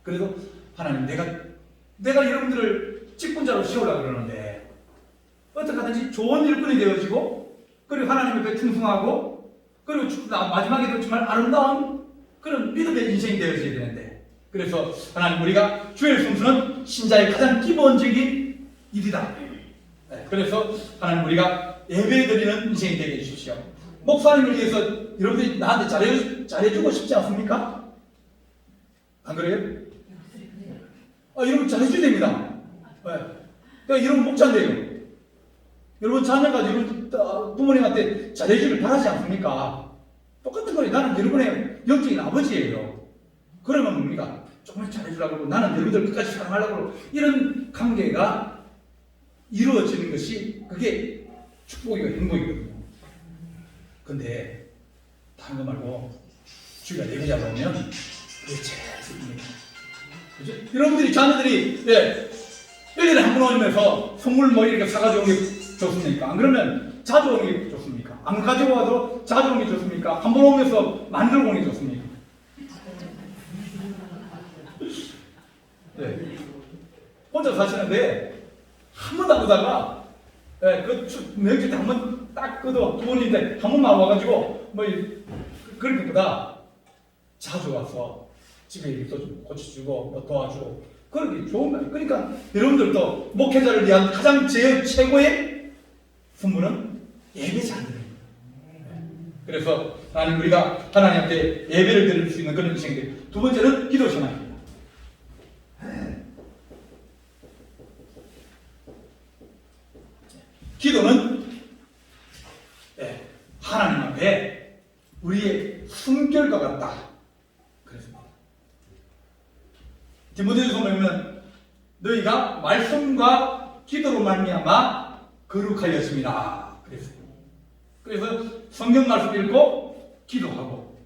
그래도 하나님 내가 여러분들을 직분자로 세우려고 그러는데 어떻게 하든지 좋은 일꾼이 되어지고 그리고 하나님 앞에 충성하고 그리고 마지막에도 정말 아름다운 그런 믿음의 인생이 되어져야 되는데 그래서 하나님 우리가 주일 성수는 신자의 가장 기본적인 일이다. 그래서 하나님 우리가 예배드리는 인생이 되게 해주십시오. 목사님을 위해서 여러분들이 나한테 잘해주고 싶지 않습니까? 안 그래요? 여러분 잘해줘야 됩니다. 그러니까 여러분 목자인데요. 여러분 자녀가 여러분 부모님한테 잘해주길 바라지 않습니까? 똑같은 거예요. 나는 여러분의 영적인 아버지예요. 그러면 뭡니까? 정말 잘해주려고 하고 나는 여러분들 끝까지 사랑하려고 하고 이런 관계가 이루어지는 것이 그게 축복이고 행복이거든요. 근데 다른 거 말고 주의가 내게 잡아오면 그게 제일 슬픕니다. 그죠? 여러분들이 자녀들이 1년에 한 번 오면서 선물 뭐 이렇게 사가지고 온 게 좋습니까? 안 그러면 자주 오는 게 좋습니까? 안 가지고 와도 자주 오는 게 좋습니까? 한 번 오면서 만들어 오는 게 좋습니까? 혼자 사시는데 한 번도 안 보다가 그 명절 때 한 번 딱 끄도 두 번인데 한 번만 와가지고 뭐 그렇게 보다 자주 와서 집에 일도 좀 고쳐주고 뭐 도와주고 그런 게 좋은 거예요. 그러니까 여러분들도 목회자를 위한 가장 제일 최고의 선물은 예배 잘 드립니다. 그래서 하나님 우리가 하나님 앞에 예배를 드릴 수 있는 그런 인생들. 두 번째는 기도 생활입니다. 기도는 하나님 앞에 우리의 숨결과 같다. 그랬습니다. 디모데후서 보면 너희가 말씀과 기도로 말미암아 거룩하였습니다. 그랬습니다. 그래서 성경 말씀 읽고 기도하고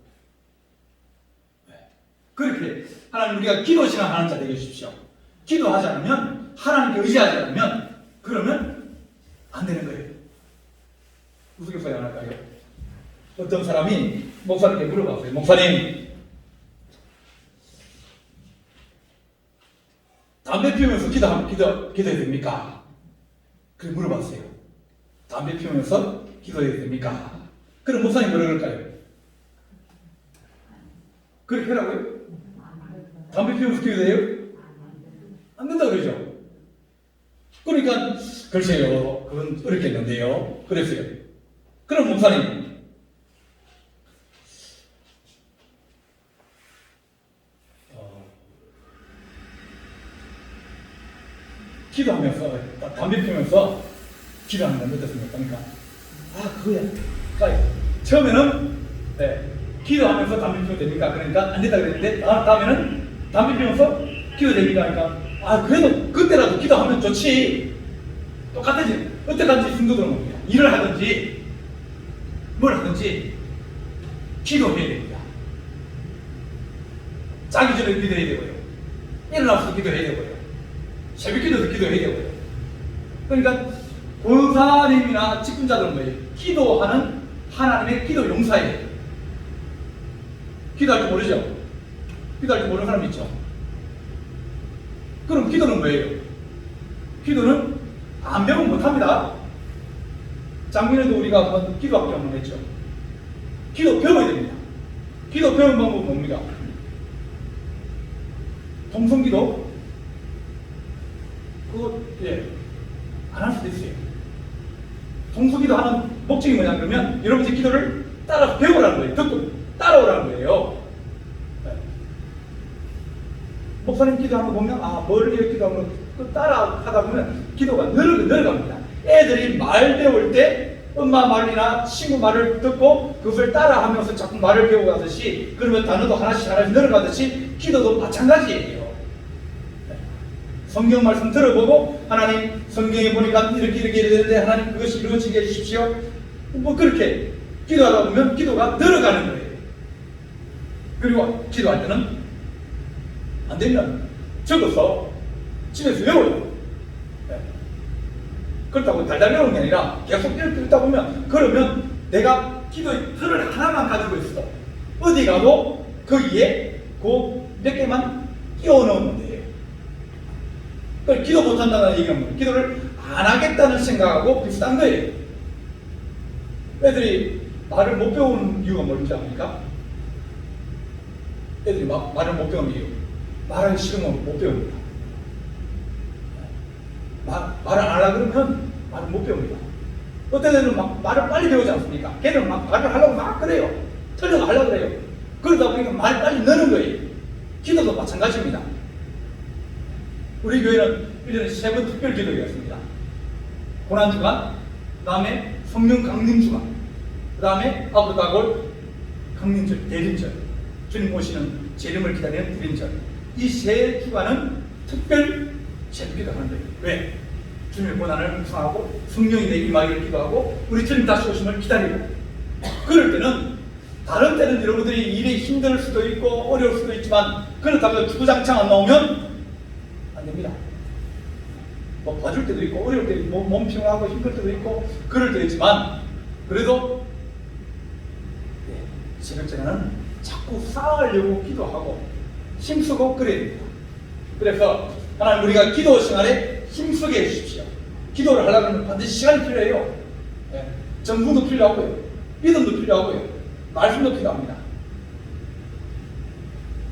그렇게 하나님 우리가 기도 신앙하는 자 되게 해주십시오. 기도하지 않으면 하나님께 의지하지 않으면 그러면 안 되는 거예요. 우스갯소리 안 할까요? 어떤 사람이 목사님께 물어봤어요. 목사님, 담배 피우면서 기도해야 됩니까? 그래 물어봤어요. 담배 피우면서 기도해야 됩니까? 그럼 목사님 뭐라 그럴까요? 그렇게 하라고요? 담배 피우면서 기도해요? 안 된다 그러죠. 그러니까 글쎄요, 그건 어렵겠는데요. 그랬어요. 그럼 목사님, 기도하면서 담배 피우면서 기도하는 건 어떻습니까? 그러니까 그거야. 그러니까 처음에는 기도하면서 담배 피우면 됩니까? 그러니까 안 된다 그랬는데 다음에는 담배 피우면서 기도 됩니까? 그러니까 그래도 그때라도 기도하면 좋지. 똑같아지. 어때까지 순도들은 뭡니까? 일을 하든지 뭘 하든지 기도해야 됩니다. 자기 전에 기도해야 되고요. 일어나서 기도해야 되고요. 새벽 기도도 기도해야 되고요. 그러니까 권사님이나 직분자들은 뭐예요? 기도하는 하나님의 기도 용사예요. 기도할 줄 모르죠? 기도할 줄 모르는 사람 있죠? 그럼 기도는 뭐예요? 기도는 안 배우면 못합니다. 작년에도 우리가 한번 기도학교 한번 했죠. 기도 배워야 됩니다. 기도 배우는 방법은 뭡니까? 통성기도 안 할 수도 있어요. 성수기도 하는 목적이 뭐냐 그러면 여러분들 기도를 따라서 배우라는 거예요. 듣고 따라오라는 거예요. 네. 목사님 기도하는 거 보면 멀리 기도하면 또 따라 하다 보면 기도가 늘어갑니다. 애들이 말 배울 때 엄마 말이나 친구 말을 듣고 그것을 따라하면서 자꾸 말을 배워가듯이 그러면 단어도 하나씩 늘어가듯이 기도도 마찬가지예요. 성경 말씀 들어보고 하나님 성경에 보니까 이렇게 되는데 하나님 그것이 이루어지게 해주십시오. 뭐 그렇게 기도하다 보면 기도가 늘어가는 거예요. 그리고 기도할 때는 안 되면 적어서 집에서 외워요. 그렇다고 달달 외우는 게 아니라 계속 읽다 보면 그러면 내가 기도의 틀을 하나만 가지고 있어. 어디 가도 거기에 그 몇 개만 끼워 넣으면 돼요. 그걸 기도 못한다는 얘기는 뭐예요? 기도를 안 하겠다는 생각하고 비슷한 거예요. 애들이 말을 못 배우는 이유가 뭔지 압니까? 애들이 말을 못 배우는 이유. 말하기 싫으면 못 배웁니다. 말을 안 하려고 그러면 말을 못 배웁니다. 어떤 애들은 말을 빨리 배우지 않습니까? 걔는 말을 하려고 막 그래요. 틀려고 하려고 그래요. 그러다 보니까 말이 빨리 느는 거예요. 기도도 마찬가지입니다. 우리 교회는 1년에 3번 특별 기도회가 있습니다. 고난주간, 그 다음에 성령 강림주간, 그 다음에 아브다골 강림절, 대림절, 주님 오시는 재림을 기다리는 대림절. 이 세 주간은 특별 제기도 하는 거예요. 왜? 주님의 고난을 묵상하고 성령이 내 임하기를 기도하고 우리 주님 다시 오심을 기다리고 그럴 때는 다른 때는 여러분들이 일이 힘들 수도 있고 어려울 수도 있지만 그렇다고 주구장창 안 나오면 안 됩니다. 뭐 봐줄 때도 있고 어려울 때도 있고 몸 피곤하고 힘들 때도 있고 그럴 때도 있지만 그래도 새벽제는 자꾸 쌓으려고 기도하고 힘쓰고 그래야 됩니다. 그래서 하나님 우리가 기도 시간에 힘쓰게 해주십시오. 기도를 하려면 반드시 시간이 필요해요. 정성도 필요하고요. 믿음도 필요하고요. 말씀도 필요합니다.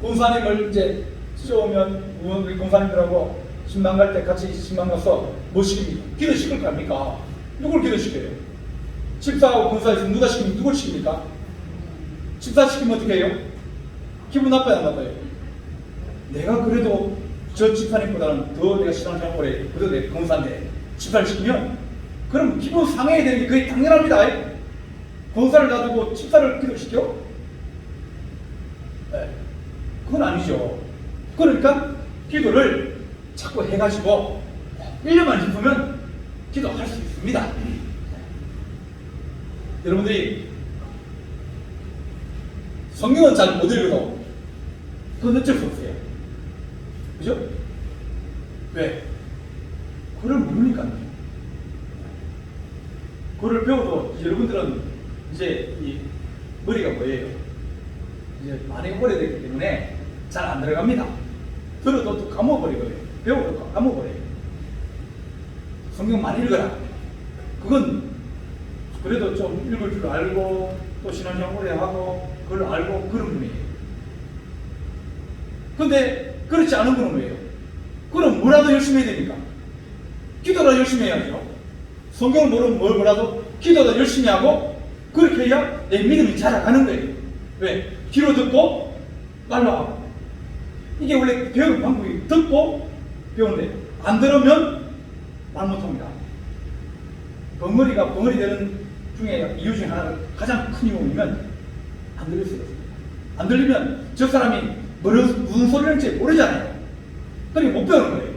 공사님을 이제 쫓아오면 우리 공사님들하고 신방 갈 때 같이 신방 가서 뭐 시킵니까? 기도 시킬 거 아닙니까? 누굴 기도 시켜요? 집사하고 공사 있으면 누가 시키면 누굴 시킵니까? 집사 시키면 어떻게 해요? 기분 나빠요, 안 나빠요? 내가 그래도 저 집사님보다는 더 내가 신앙생활 오래 그래도 내 공사인데 집사를 시키면 그럼 기분 상해야 되는 게 그게 당연합니다. 공사를 놔두고 집사를 기도시켜? 네. 그건 아니죠. 그러니까 기도를 자꾸 해가지고 1년만 힘쓰면 기도할 수 있습니다. 여러분들이 성경은 잘 못 읽어도 그건 어쩔 수 없어요. 그죠? 왜? 그걸 모르니까요. 그걸 배워도 여러분들은 이제 이 머리가 뭐예요? 이제 많이 오래됐기 때문에 잘 안 들어갑니다. 들어도 또 까먹어버리거든요. 배워도 까먹어버려요. 성경 많이 읽어라. 그건 그래도 좀 읽을 줄 알고 또 신앙생활 오래 하고 그걸 알고 그런 분이에요. 근데 그렇지 않은 분은 뭐예요? 그럼 뭐라도 열심히 해야 됩니까? 기도라도 열심히 해야죠. 성경을 모르면 뭐라도 기도도 열심히 하고 그렇게 해야 내 믿음이 자라가는 거예요. 왜? 귀로 듣고 말로 하고. 이게 원래 배우는 방법이 듣고 배우는데 안 들으면 말 못합니다. 벙어리 되는 중에 이유 중에 하나가 가장 큰 이유면 안 들릴 수가 있습니다. 안 들리면 저 사람이 무슨 소리를 하는지 모르잖아요. 그러니까 못 배우는 거예요.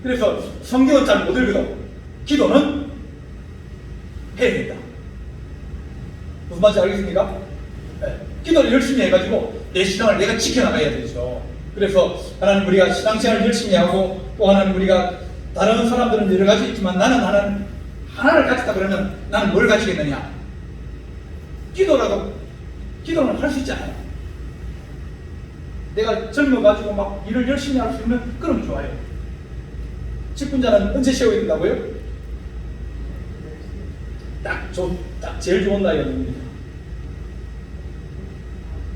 그래서 성경은 잘 못 읽어도 기도는 해야 된다. 무슨 말인지 알겠습니까? 네. 기도를 열심히 해가지고 내 신앙을 내가 지켜나가야 되죠. 그래서 하나님 우리가 신앙생활을 열심히 하고 또 하나님 우리가 다른 사람들은 여러 가지 있지만 나는 하나를 가졌다 그러면 나는 뭘 가지겠느냐? 기도는 할 수 있잖아요. 내가 젊어가지고 막 일을 열심히 할 수 있으면 그럼 좋아요. 직분자는 언제 세워야 된다고요? 딱 제일 좋은 나이가 누굽니까?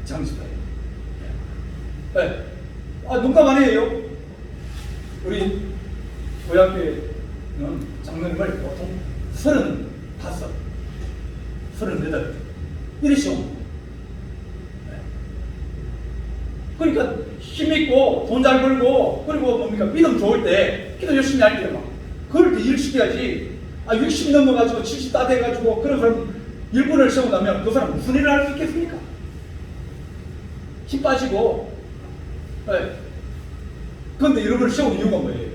장수가요. 네. 농담 아니에요. 우리 고향교회는 장로님을 보통 35, 38 이리 시험. 그러니까 힘있고 돈 잘 벌고 그리고 뭡니까 믿음 좋을 때 기도 열심히 할 때 막 그럴 때 일 시켜야지. 60 넘어가지고 70 다 돼가지고 그런 사람 일꾼을 세운다면 그 사람 무슨 일을 할 수 있겠습니까? 힘 빠지고. 그런데 이런 걸 세운 이유가 뭐예요?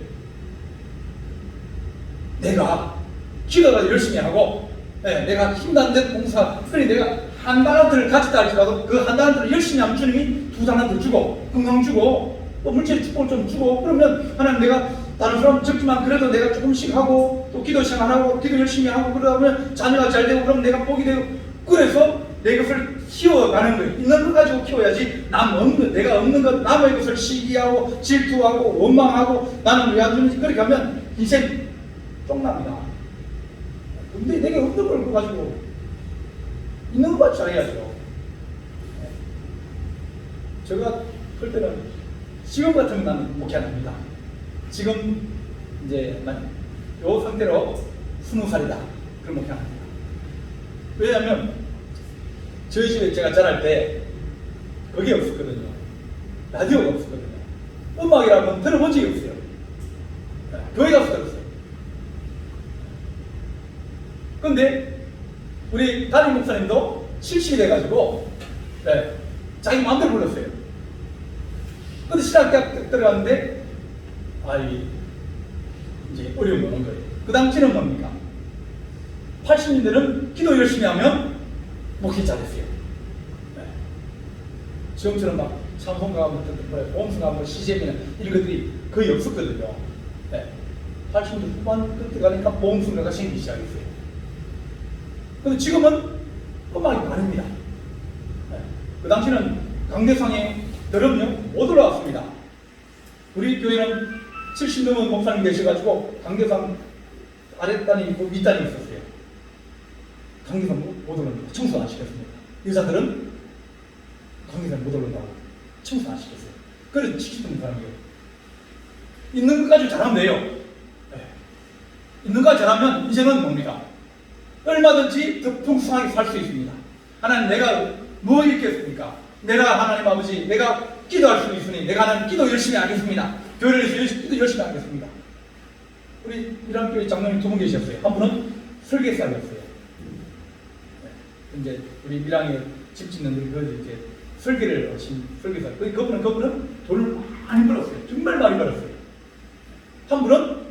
내가 기도가 열심히 하고 내가 힘도 안 된 봉사, 그러니 내가 한 달란트를 가졌다 할지라도 그 한 달란트를 열심히 하면 주님이 2 달란트 주고 건강 주고 또 물질 축복을 좀 주고 그러면 하나님 내가 다른 사람 적지만 그래도 내가 조금씩 하고 또 기도 생활하고 기도 열심히 하고 그러다 보면 자녀가 잘 되고 그러면 내가 복이 되고 그래서 내 것을 키워가는 거예요. 있는 것 가지고 키워야지 내가 없는 것 남의 것을 시기하고 질투하고 원망하고 나는 왜 안 주는지 그렇게 하면 인생 쫑납니다. 근데 내가 없는 걸 가지고 있는 것 같이 잘해야죠. 제가 그럴 때는 지금 같으면 나는 목회 안 합니다. 지금 이제 요 상태로 20살이다. 그럼 목회 안 합니다. 왜냐하면 저희 집에 제가 자랄 때 그게 없었거든요. 라디오가 없었거든요. 음악이라면 들어본 적이 없어요. 교회 가서 들었어요. 근데 우리 담임 목사님도 70이 돼가지고 자기 마음대로 불렀어요. 근데 신학대학 들어갔는데 이제 어려운 거 오는 거예요. 그 당시는 뭡니까? 80년대는 기도 열심히 하면 목회 잘했어요. 지금처럼 막 찬송가, 봉숭아, 시제미나 이런 것들이 거의 없었거든요. 80년대 후반 그때 가니까 봉숭아가 생기기 시작했어요. 근데 지금은 음악이 많습니다. 그 당시는 강대상에 드럼요 못 올라왔습니다. 우리 교회는 70 넘은 목사님 계셔가지고 강대상 아랫단이 있고 윗단이 있었어요. 강대상 못 올라옵니다. 청소 안 시켰습니다. 여자들은 강대상 못 올라온다고 청소 안 시켰어요. 그래서 70 넘은 사람이에요. 있는 것까지 잘하면 돼요. 있는 것까지 잘하면 이제는 뭡니까? 얼마든지 더 풍성하게 살 수 있습니다. 하나님 내가 뭐 있겠습니까? 내가 하나님 아버지 내가 기도할 수 있으니 내가 하나님 기도 열심히 하겠습니다. 교회를 위해서 기도 열심히 하겠습니다. 우리 이랑교회 장로님 2분 계셨어요. 한 분은 설계사였어요. 이제 우리 밀양에 집 짓는 그 이제 설계를 하신 설계사. 그분은 돈을 많이 벌었어요. 정말 많이 벌었어요. 한 분은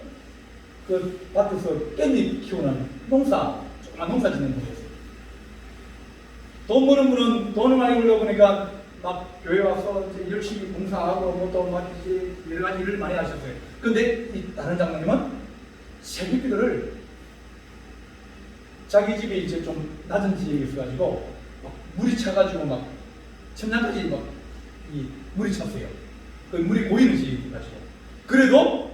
그 밭에서 깻잎 키우는 조그만 농사 짓는 분이었어요. 돈 버는 분은 돈을 많이 벌려고 보니까 막 교회 와서 이제 열심히 봉사하고 뭐또 막 이제 여러 가지 일을 많이 하셨어요. 근데 이 다른 장로님은 새벽 기도를 자기 집에 이제 좀 낮은 지역에 있어가지고 막 물이 차가지고 막 천장까지 막 이 물이 찼어요. 그 물이 고이는 지역이 가지고 그래도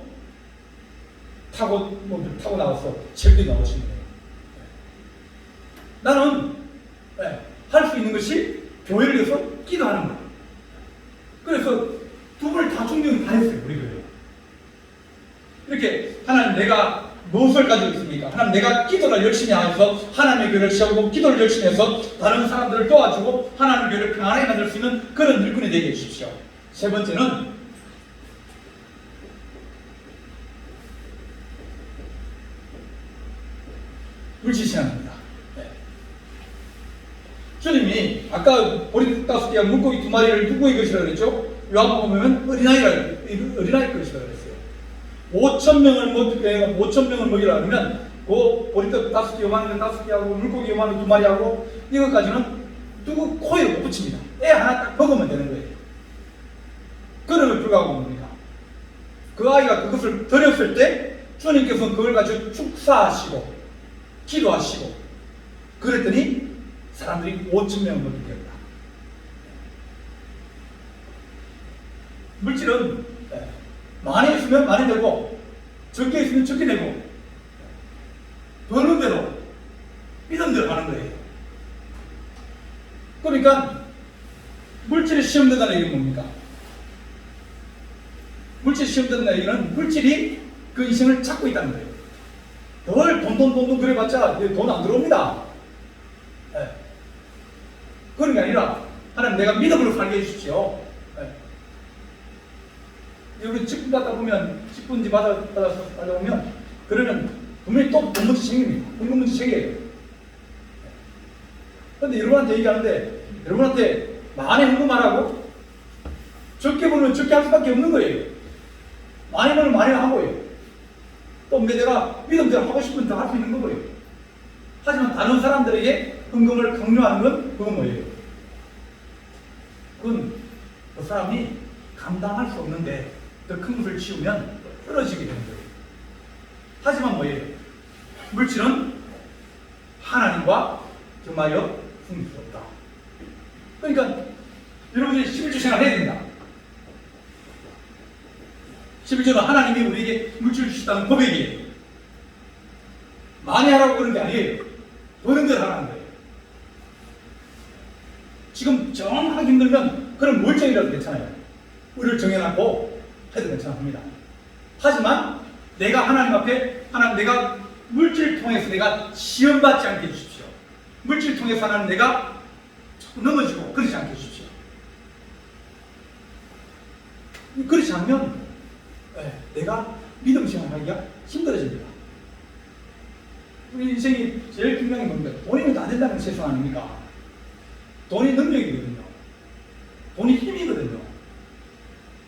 타고 나와서 새벽에 나오시는 거예요. 나는 할 수 있는 것이 교회를 위해서 기도하는 거예요. 그래서 두 분을 다 존경을 다 했어요. 우리 교회. 이렇게 하나님 내가 무엇을 가지고 있습니까? 하나님 내가 기도를 열심히 하면서 하나님의 교회를 세우고 기도를 열심히 해서 다른 사람들을 도와주고 하나님의 교회를 평안하게 만들 수 있는 그런 일꾼이 되게 해주십시오. 세 번째는 물질신앙입니다. 주님이 아까 보리 5개와 물고기 2마리를 누구의 것이라고 그랬죠? 요한복음 보면 어린아이 것이라고 그랬어요. 5,000명을 먹이라 하면 그 보리떡 5개, 요만한 5개하고 물고기 요만한 2마리하고 이것까지는 누구 코에 못 붙입니다. 애 하나 딱 먹으면 되는 거예요. 그럼에도 불구하고 뭡니까? 그 아이가 그것을 드렸을 때 주님께서는 그걸 가지고 축사하시고 기도하시고 그랬더니 사람들이 5,000명을 먹게 되었다. 물질은 많이 있으면 많이 되고 적게 있으면 적게 되고 버는 대로 믿음대로 가는 거예요. 그러니까 물질이 시험된다는 얘기는 뭡니까? 물질이 시험된다는 얘기는 물질이 그 그 인생을 찾고 있다는 거예요. 늘 돈 그래봤자 돈 안 들어옵니다. 예. 그런 게 아니라 하나님 내가 믿음으로 살게 해주십시오. 예. 여기 직분 받다 보면 직분지 받아서 보면 그러면 분명히 또 돈 문제 생깁니다. 공급 문제 생겨요. 그런데 여러분한테 얘기하는데 여러분한테 많이 헌금하라고 적게 벌면 적게 할 수밖에 없는 거예요. 많이 벌면 많이 하고요. 또 내가 믿음대로 하고 싶은 더 할 수 있는 거고요. 하지만 다른 사람들에게 헌금을 강요하는 건 그건 뭐예요? 그건 그 사람이 감당할 수 없는데 더 큰 것을 치우면 떨어지게 되는 거예요. 하지만 뭐예요? 물질은 하나님과 정말요 숨길 수 없다. 그러니까 여러분들이 11조 생활 해야 됩니다. 11조는 하나님이 우리에게 물질을 주시다는 고백이에요. 많이 하라고 그런 게 아니에요. 버는 대로 하라는 거예요. 지금 정하기 힘들면 그런 멀쩡이라도 괜찮아요. 우리를 정해놓고 해도 괜찮습니다. 하지만 내가 하나님 앞에 하나님 내가 물질을 통해서 내가 시험받지 않게 해주십시오. 물질을 통해서 하나님 내가 자꾸 넘어지고 그러지 않게 해주십시오. 그렇지 않으면 내가 믿음 생활하기가 힘들어집니다. 우리 인생이 제일 중요한 게 뭡니까? 돈이면 다 된다는 세상 아닙니까? 돈이 능력이거든요. 돈이 힘이거든요.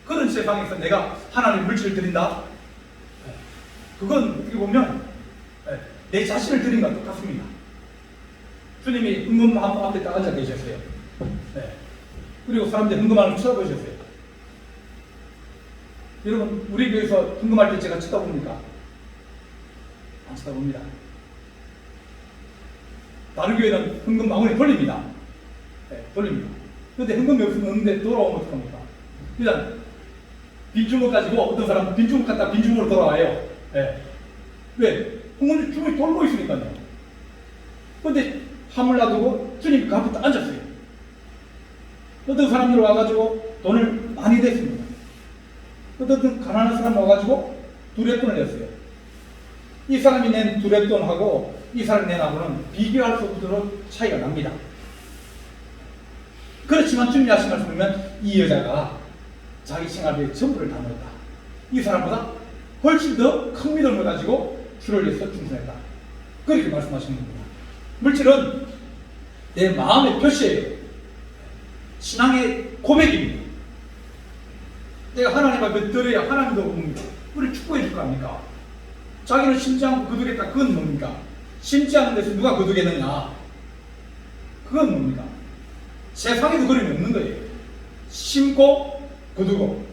그런 세상에서 내가 하나님 물질을 드린다? 그건 어떻게 보면 내 자신을 드린 것과 똑같습니다. 주님이 헌금 앞에 딱 앉아 계셨어요. 그리고 사람들이 헌금하는 걸 쳐다보셨어요. 여러분 우리 교회에서 헌금할 때 제가 쳐다봅니까? 안 쳐다봅니다. 다른 교회는 헌금 마구니 돌립니다. 돌립니다. 그런데 헌금이 없는데 돌아오면 어떡합니까? 일단 빈주먹 가지고 어떤 사람은 빈주먹 갖다 빈주먹으로 돌아와요. 왜? 헌금 주먹이 돌고 있으니까요. 그런데 함을 놔두고 주님 그 앞에 딱 앉았어요. 어떤 사람들 와가지고 돈을 많이 냈습니다. 어떤 가난한 사람 와가지고 두렛돈을 냈어요. 이 사람이 낸 두렛돈하고 이 사람이 낸 하고는 비교할 수 없도록 차이가 납니다. 그렇지만 주님이 하신 말씀 보면 이 여자가 자기 생활비에 전부를 다 넣었다. 이 사람보다 훨씬 더 큰 믿음을 가지고 주를 위해서 충성했다. 그렇게 말씀하시는 겁니다. 물질은 내 마음의 표시예요. 신앙의 고백입니다. 내가 하나님 앞에 드려야 하나님도 뭡니까? 우리 축복해 줄 거 아닙니까? 자기는 심지 않고 거두겠다. 그건 뭡니까? 심지 않은 데서 누가 거두겠느냐? 그건 뭡니까? 세상에도 그런 게 없는 거예요. 심고 거두고.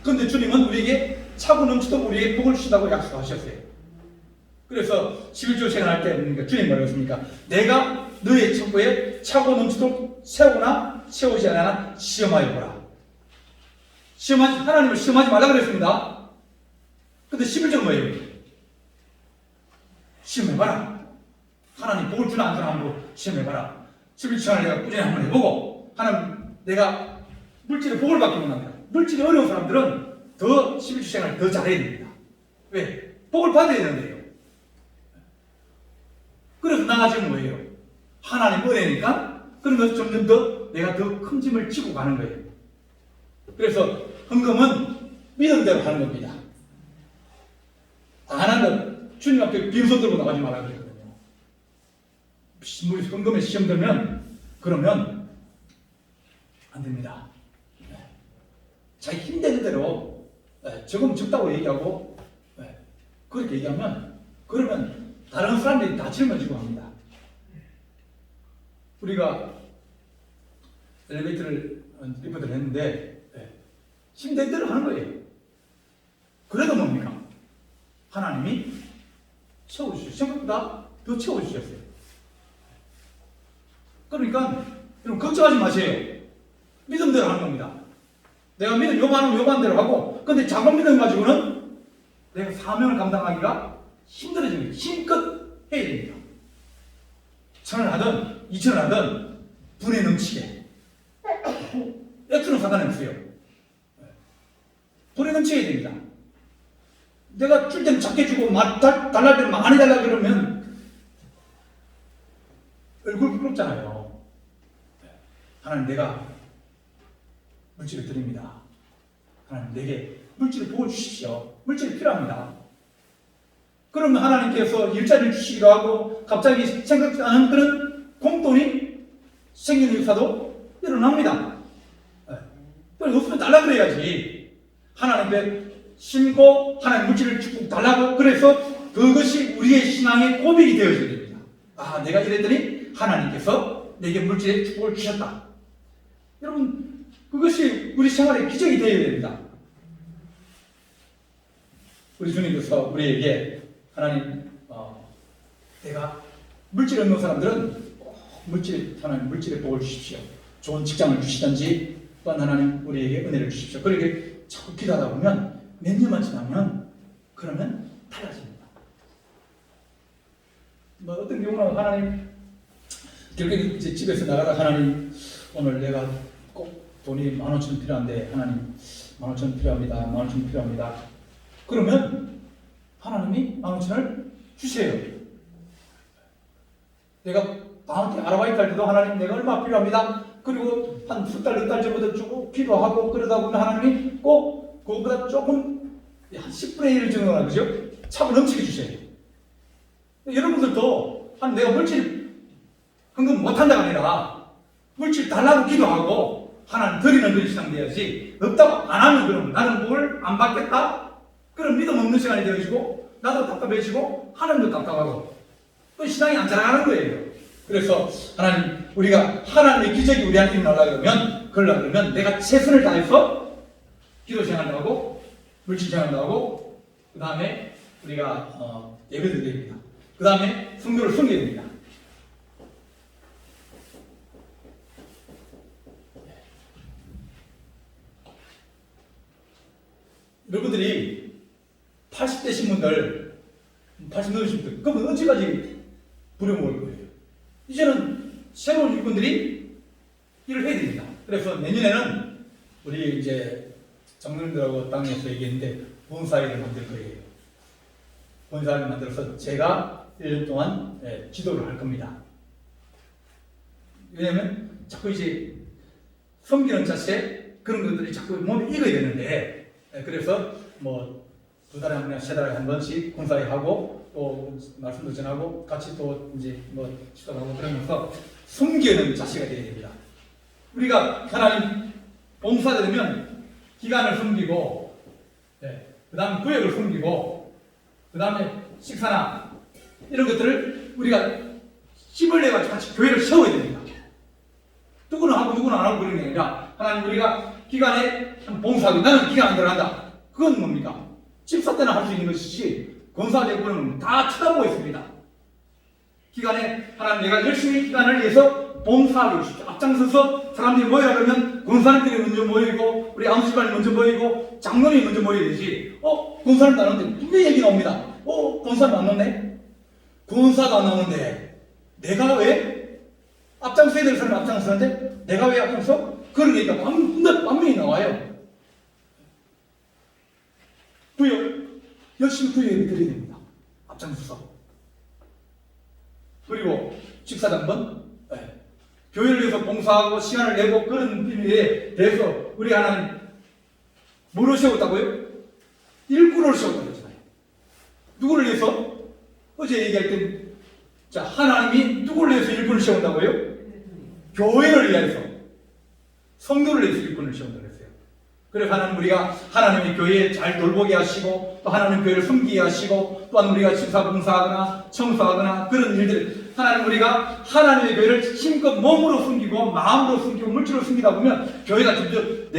그런데 주님은 우리에게 차고 넘치도록 우리에게 복을 주시다고 약속하셨어요. 그래서 11조 생활할 때 뭡니까? 주님 뭐라고 했습니까? 내가 너의 창고에 차고 넘치도록 세우거나 세우지 않아 시험하여 보라. 하나님을 시험하지 말라 그랬습니다. 근데 11조는 뭐예요? 시험해봐라. 하나님 복을 주나 안 주나 한번 시험해봐라. 11조를 내가 꾸준히 한번 해보고 하나님 내가 물질의 복을 받기 원합니다. 물질이 어려운 사람들은 더 11조 생활을 더 잘해야 됩니다. 왜? 복을 받아야 되는데요. 그래서 나아지면 뭐예요? 하나님 은혜니까 그러면서 점점 더 내가 더 큰 짐을 지고 가는 거예요. 그래서 헌금은 믿음대로 하는 겁니다. 안 하면 주님 앞에 빈손 들고 나가지 말라 그랬거든요. 우리 헌금에 시험 들면 그러면 안 됩니다. 자기 힘되는 대로 적으면 적다고 얘기하고 그렇게 얘기하면 그러면 다른 사람들이 다 짊어지고 합니다. 우리가 엘리베이터를 리포트를 했는데 힘든 대로 하는 거예요. 그래도 뭡니까? 하나님이 채워주셨어요. 생각보다 더 채워주셨어요. 그러니까 여러분 걱정하지 마세요. 믿음대로 하는 겁니다. 내가 믿음 요만하면 요만 대로 하고 근데 작은 믿음 가지고는 내가 사명을 감당하기가 힘들어지는 거예요. 힘껏 해야 됩니다. 1,000을 하든 2,000을 하든 분에 넘치게. 액수는 상관없어요. 분에 넘치게 됩니다. 내가 줄 때는 작게 주고 달랄 때는 많이 달라 그러면 얼굴 부끄럽잖아요. 하나님, 내가 물질을 드립니다. 하나님, 내게 물질을 부어주십시오. 물질이 필요합니다. 그러면 하나님께서 일자리를 주시기도 하고 갑자기 생각지 않은 그런 공돈이 생기는 역사도 일어납니다. 없으면 달라 그래야지. 하나님께 심고 하나님 물질을 축복 달라고, 그래서 그것이 우리의 신앙의 고백이 되어져야 됩니다. 아, 내가 이랬더니 하나님께서 내게 물질의 축복을 주셨다. 여러분, 그것이 우리 생활의 기적이 되어야 됩니다. 우리 주님께서 우리에게 하나님, 내가 물질 없는 사람들은 하나님 물질의 복을 주십시오. 좋은 직장을 주시든지 또한 하나님 우리에게 은혜를 주십시오. 그렇게 자꾸 기도하다 보면 몇 년만 지나면 그러면 달라집니다. 뭐 어떤 경우는 하나님 결국에 이제 집에서 나가다 하나님, 오늘 내가 꼭 돈이 15,000원 필요한데 하나님 15,000원 필요합니다. 15,000원 필요합니다. 그러면 하나님이 15,000원을 주세요. 내가 방학때 아르바이트 할 때도 하나님, 내가 얼마 필요합니다. 그리고 한 두 달, 넉 달 전부터 쭉 기도하고 그러다 보면 하나님이 꼭 그거보다 조금 한 10분의 1 정도나, 그죠? 차고 넘치게 주세요. 여러분들도 내가 물질 헌금 못한다가 아니라 물질 달라고 기도하고 하나님 드리는 그런 신앙 돼야지, 없다고 안 하면 그러면 나는 뭘 안 받겠다? 그런 믿음 없는 시간이 되어지고 나도 답답해지고 하나님도 답답하고 또 신앙이 안 자라가는 거예요. 그래서 하나님, 우리가 하나님의 기적이 우리한테 일어나려고 그러면 내가 최선을 다해서 기도 생활도 하고 물질 생활도 하고 그 다음에 우리가 예배도 드립니다. 그 다음에 성도를 섬겨야 됩니다. 여러분들이 80대신 분들, 80 넘으신 분들, 그러면 언제까지 부려먹을 거예요? 이제는 새로운 일꾼들이 일을 해야 됩니다. 그래서 내년에는 우리 이제 장로님들하고 땅에서 얘기했는데 본사회를 만들 거예요. 본사회를 만들어서 제가 1년 동안 지도를 할 겁니다. 왜냐면 자꾸 이제 섬기는 자세, 그런 것들이 자꾸 몸에 익어야 되는데, 그래서 뭐 2달에 한 번이나 3달에 한 번씩 본사회 하고 또 말씀도 전하고 같이 또 이제 뭐 시도하고 그러면서 섬기는 자세가 되어야 됩니다. 우리가 하나님 봉사가 되면 기간을 섬기고, 그 다음에 구역을 섬기고, 그 다음에 식사나 이런 것들을 우리가 힘을 내가지고 같이 교회를 세워야 됩니다. 누구는 하고 누구는 안 하고 그런 게 아니라 하나님, 우리가 기간에 봉사하고 나는 기간 안 들어간다. 그건 뭡니까? 집사 때나 할 수 있는 것이지 권사되고는 다 쳐다보고 있습니다. 기간에 하나님, 내가 열심히 기간을 위해서 봉사하고 앞장서서 사람들이 모여라 그러면 권사님들이 먼저 모이고 우리 안수집안이 먼저 모이고 장로님이 먼저 모여야 되지. 권사님도 안 오는데 분명히 얘기 나옵니다. 권사도 안 오네? 권사도 안 오는데 내가 왜 앞장서야 될 사람이 앞장서는데 내가 왜 앞장서? 그런 얘기가 분명히 나와요. 구역, 열심히 구역을 드려야 됩니다. 앞장서서. 그리고 식사장번, 교회를 위해서 봉사하고 시간을 내고 그런 일에 대해서 우리 하나님 뭐로 세웠다고요? 일꾼을 세웠다고 했잖아요. 누구를 위해서? 어제 얘기할 때, 자, 하나님이 누구를 위해서 일꾼을 세운다고요? 교회를 위해서, 성도를 위해서 일꾼을 세운다고 했어요. 그래서 하나님, 우리가 하나님의 교회에 잘 돌보게 하시고 또 하나님 교회를 섬기게 하시고 또한 우리가 식사 봉사하거나 청소하거나 그런 일들, 하나님, 우리가 하나님의 교회를 힘껏 몸으로 숨기고 마음으로 숨기고 물질로 숨기다 보면 교회가 점점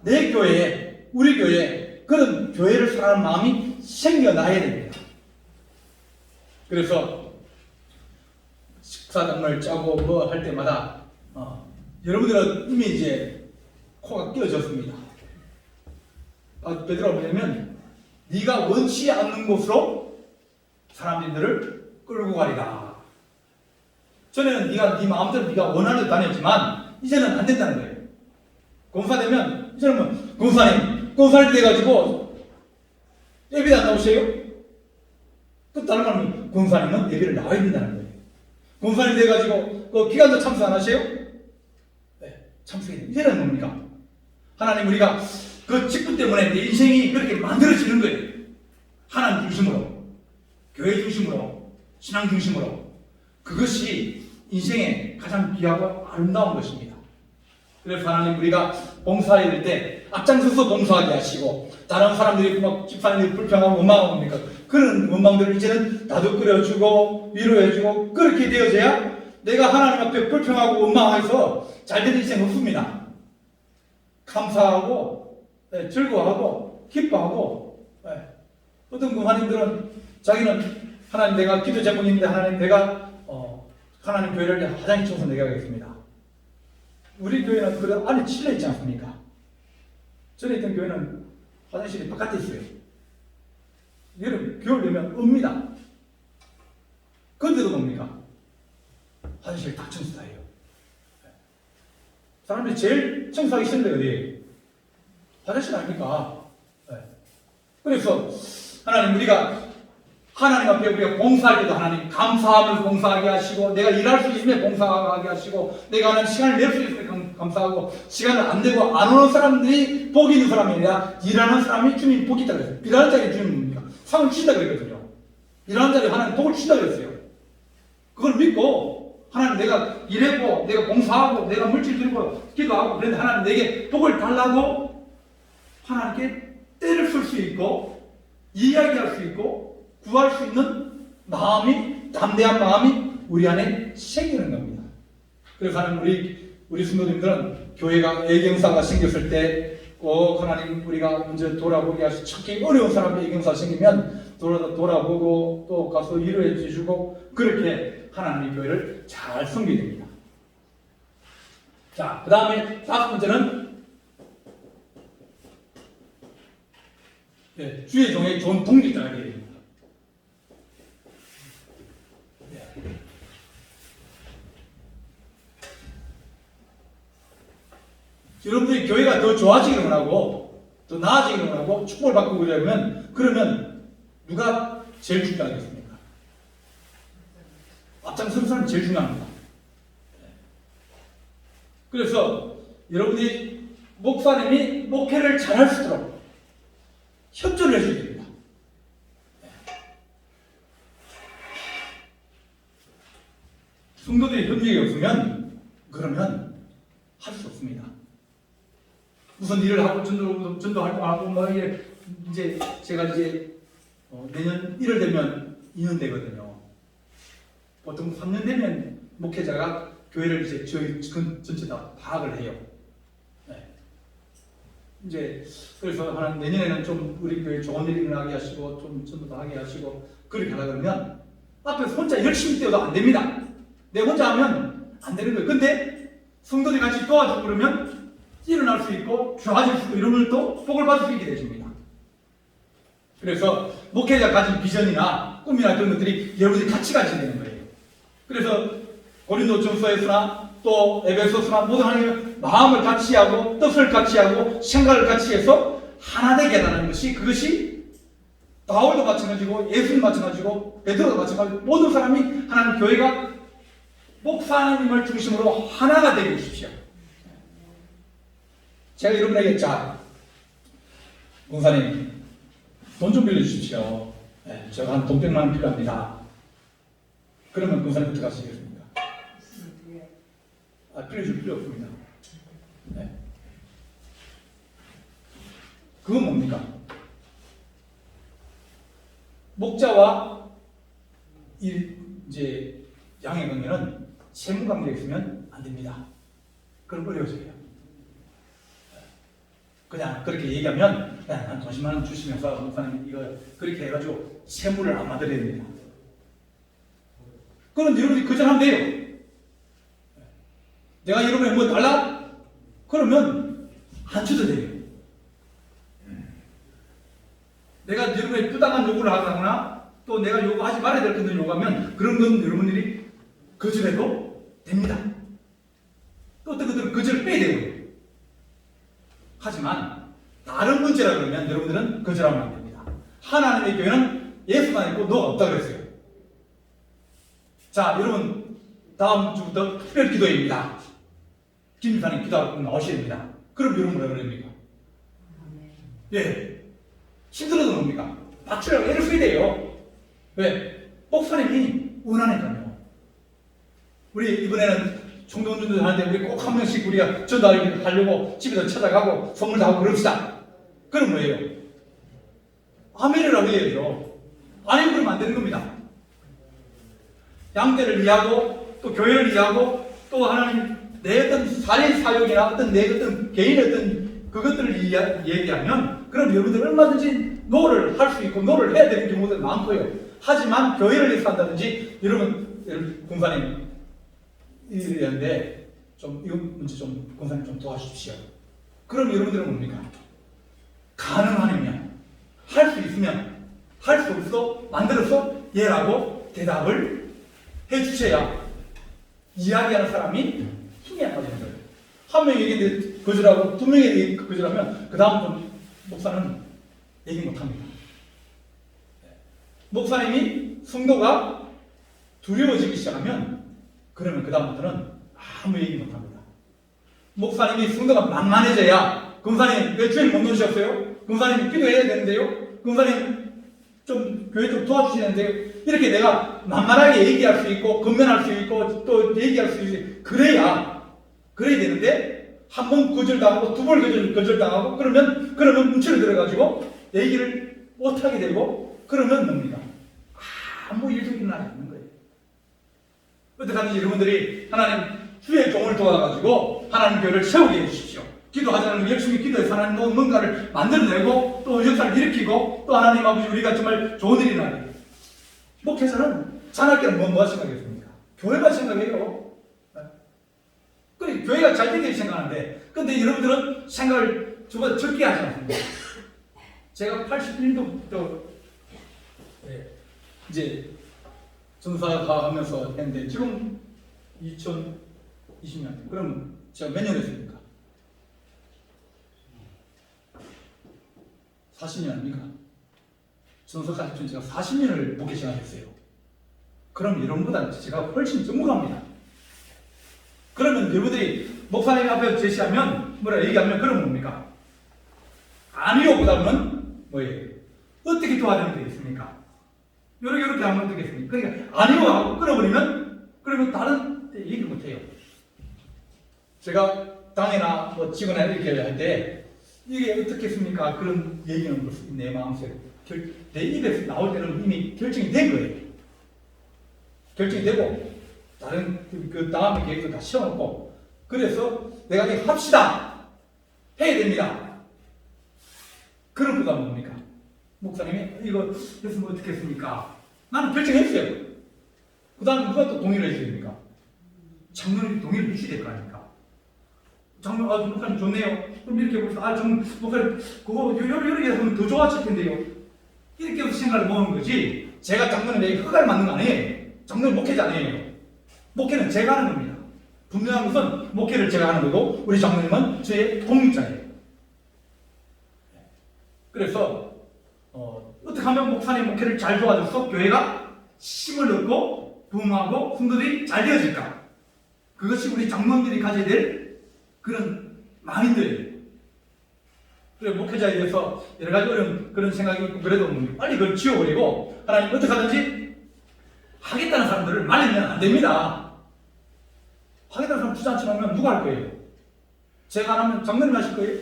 내 교회에, 우리 교회에 그런 교회를 사랑하는 마음이 생겨나야 됩니다. 그래서 식사장을 짜고 뭐 할 때마다 여러분들은 이미 이제 코가 끼어졌습니다. 베드로가 뭐냐면 네가 원치 않는 곳으로 사람들을 끌고 가리라. 전에는 네 마음대로 네가 원하는 데 다녔지만 이제는 안 된다는 거예요. 공사되면 이제는 뭐 공사님 돼가지고 예배도 안 나오세요? 그 다른 말은 권사님은 예배를 나와야 된다는 거예요. 권사님 돼가지고 그 기간도 참석 안 하세요? 네, 참석해야 됩니다. 이제는 뭡니까? 하나님 우리가 그 직분 때문에 내 인생이 그렇게 만들어지는 거예요. 하나님 중심으로, 교회 중심으로, 신앙 중심으로. 그것이 인생의 가장 귀하고 아름다운 것입니다. 그래서 하나님 우리가 봉사해야 될 때 앞장서서 봉사하게 하시고 다른 사람들이 막 집사님들이 불평하고 원망합니까? 그런 원망들을 이제는 다독거려주고 위로해주고 그렇게 되어져야 내가 하나님 앞에 불평하고 원망해서 잘되는 인생 없습니다. 감사하고 즐거워하고 기뻐하고 어떤 권사님들은 자기는 하나님 내가 기도 제목인데 하나님 내가 하나님 교회를 화장실 청소 내가 하겠습니다. 우리 교회는 그래 안에 칠려 있지 않습니까? 전에 있던 교회는 화장실이 바깥에 있어요. 여름 겨울 되면 옵니다. 그런데도 뭡니까? 화장실 다 청소 다 해요. 사람들이 제일 청소하기 싫은 데가 어디예요? 화장실 아닙니까? 그래서 하나님 우리가 하나님 앞에 우리가 봉사할 때도 하나님 감사하면서 봉사하게 하시고 내가 일할 수 있으면 봉사하게 하시고 내가 하는 시간을 낼 수 있으면 감사하고 시간을 안 내고 안 오는 사람들이 복이 있는 사람이 아니라 일하는 사람이 주님 복이 있다고 했어요. 일하는 자리 주님 뭡니까? 상을 주신다 그랬거든요. 일하는 자리 하나님 복을 주신다 그랬어요. 그걸 믿고 하나님 내가 일하고 내가 봉사하고 내가 물질 들고 기도하고 그런데 하나님 내게 복을 달라고 하나님께 때를 쓸 수 있고 이야기할 수 있고 구할 수 있는 마음이 담대한 마음이 우리 안에 생기는 겁니다. 그래서 하나님 우리 성도님들은 교회가 애경사가 생겼을 때 꼭 하나님 우리가 먼저 돌아보게 하시고 특히 어려운 사람의 애경사 생기면 돌아보고 또 가서 위로해 주시고 그렇게 하나님의 교회를 잘 섬기게 됩니다. 자, 그 다음에 5번째는 주의 종의 좋은 동기자가 되어야 됩니다. 여러분들이 교회가 더 좋아지기를 원하고 더 나아지기를 원하고 축복을 받고 그러면 누가 제일 중요하겠습니까? 앞장서는 사람이 제일 중요합니다. 그래서 여러분들이 목사님이 목회를 잘할 수 있도록 협조를 해줘야 됩니다. 성도들이 협력이 없으면 그러면 할 수 없습니다. 무슨 일을 하고 전도할 거 하고 뭐 이제 제가 내년 1월 되면 2년 되거든요. 보통 3년 되면 목회자가 교회를 이제 저희 전체 다 파악을 해요. 이제 그래서 하나님 내년에는 좀 우리 교회 좋은 일이 일어나게 하시고 좀 전도도 하게 하시고 그렇게 하다 그러면 앞에서 혼자 열심히 뛰어도 안 됩니다. 내가 혼자 하면 안 되는 거예요. 근데 성도들이 같이 도와주고 그러면 일어날 수 있고 좋아질 수 있고 이런 또 복을 받을 수 있게 되십니다. 그래서 목회자 가진 비전이나 꿈이나 그런 것들이 여러분들이 같이 가지게 되는 거예요. 그래서 고린도전서에서나 또 에베소서나 모든 하나님의 마음을 같이 하고 뜻을 같이 하고 생각을 같이 해서 하나 되게 하는 것이 그것이 바울도 마찬가지고 예수님 마찬가지고 베드로도 마찬가지고 모든 사람이 하나님 교회가 목사님을 중심으로 하나가 되게 해주십시오. 제가 여러분에게 자 목사님 돈 좀 빌려주십시오. 제가 한 돈 100만 원 필요합니다. 그러면 목사님 어떻게 하시겠습니까? 빌려줄 필요 없습니다. 그건 뭡니까? 목자와 이제 양의 관계는 채무 관계가 있으면 안 됩니다. 그럼 어려워져요. 그냥 그렇게 얘기하면 그냥 한 20만 원 주시면서 목사님 이거 그렇게 해가지고 채무를 안 만들어야 됩니다. 그런데 여러분이 거절하면 돼요. 내가 여러분에 뭐 달라? 그러면 안 줘도 돼요. 내가 여러분의 부당한 요구를 하거나 또 내가 요구하지 말아야 될 것을 요구하면 그런 건 여러분들이 거절해도 됩니다. 또 어떤 것들은 거절을 빼야 되고요. 하지만 다른 문제라 그러면 여러분들은 거절하면 안 됩니다. 하나님의 교회는 예수만 있고 너가 없다 그랬어요. 자, 여러분 다음 주부터 특별 기도입니다. 김사님 기도하고 나오셔야 됩니다. 그럼 여러분 뭐라 그럽니까? 예, 힘들어도 뭡니까? 맞추려고 애를 써야 돼요. 왜? 목사님이 원하니까요. 우리 이번에는 총동전도 하는데 우리 꼭 한 명씩 우리가 전도하려고 집에서 찾아가고 선물도 하고 그럽시다. 그럼 뭐예요? 아멘이라고 해야죠. 아니면 그러면 안 되는 겁니다. 양떼를 이해하고 또 교회를 이해하고 또 하나님 내 어떤 사례 사역이나 어떤 내 어떤 개인의 어떤 그것들을 얘기하면 그럼 여러분들 얼마든지 노를 할 수 있고 노를 해야 되는 경우도 많고요. 하지만 교회를 위해서 한다든지 여러분 공사님 이랬는데 좀 이거 문제 좀 공사님 좀 도와주십시오. 그럼 여러분들은 뭡니까? 가능하면 할 수 있으면 할 수 없어 만들어서 예라고 대답을 해주셔야 이야기하는 사람이 힘이 안 빠지는 거예요. 한 명이 얘기했는데 거절하고 두 명이 거절하면 그 다음부터 목사는 얘기 못합니다. 목사님이 성도가 두려워지기 시작하면 그러면 그 다음부터는 아무 얘기 못합니다. 목사님이 성도가 만만해져야 금사님 왜 주일 못 놓으셨어요? 금사님 기도해야 되는데요? 금사님 좀 교회 좀 도와주시는데요? 이렇게 내가 만만하게 얘기할 수 있고 건면할 수 있고 또 얘기할 수 있고 그래야 되는데 한 번 거절당하고 두 번 거절당하고 그러면 뭉치를 들어가지고 얘기를 못하게 되고 그러면 뭡니까? 아무 일도 일어나지 않는 거예요. 어떡하든지 여러분들이 하나님 주의 종을 도와가지고 하나님 교회를 세우게 해주십시오. 기도하자는 열심히 기도해서 하나님 뭔가를 만들어내고 또 역사를 일으키고 또 하나님 아버지 우리가 정말 좋은 일이 나게. 목회자는 자나깨는 뭐가 생각했습니까? 교회가 생각해요. 그래 교회가 잘 되게 생각하는데 근데 여러분들은 생각을 저보다 적게 하지 않습니다. 제가 81년도부터 이제 전사가 하면서 했는데 지금 2020년 그럼 제가 몇 년 했습니까? 40년 아닙니까? 전사까지 제가 40년을 목회 시간했어요. 그럼 여러분보다 제가 훨씬 전문가입니다. 그러면 여러분들이 목사님 앞에 제시하면 뭐라 얘기하면 그러면 뭡니까? 아니요 보다는 뭐예요? 어떻게 도와주는 게 있습니까? 요렇게 하면 어떻겠습니까? 그러니까 아니요 하고 끊어버리면 그러면 다른 데 얘기를 못해요. 제가 당이나 뭐 지거나 이렇게 할 때 이게 어떻겠습니까? 그런 얘기는 내 마음속에 내 입에서 나올 때는 이미 결정이 된 거예요. 결정이 되고 다른 그 다음에 계획도 다 세워놓고 그래서 내가 이렇게 합시다 해야 됩니다. 그런 부담은 뭡니까? 목사님이 이거 했으면 어떻게 했습니까? 나는 결정했어요. 그 다음에 누가 또 동의를 해줘야 됩니까? 장로님이 동의를 해주셔야 될 거 아닙니까? 장로, 목사님 좋네요. 그럼 이렇게 해봅시다. 목사님 그거 요렇게 하면 더 좋아질 텐데요. 이렇게 해서 생각을 모으는 거지 제가 장로님에게 허가를 맞는 거 아니에요. 장로는 목회자 아니에요. 목회는 제가 하는 겁니다. 분명한 것은 목회를 제가 하는 거고 우리 장로님은 저의 독립자예요. 그래서 어떻게 하면 목사님 목회를 잘 도와줘서 교회가 힘을 얻고 부흥하고 성도들이 잘 되어질까? 그것이 우리 장로님들이 가져야 될 그런 마인드예요. 그래 목회자에 대해서 여러 가지 어려운 그런 생각이 있고 그래도 빨리 그걸 지워버리고 하나님 어떻게 하든지 하겠다는 사람들을 말리면 안 됩니다. 하겠다는 사람 주저앉지 말면 누가 할 거예요? 제가 안 하면 장로님 하실 거예요?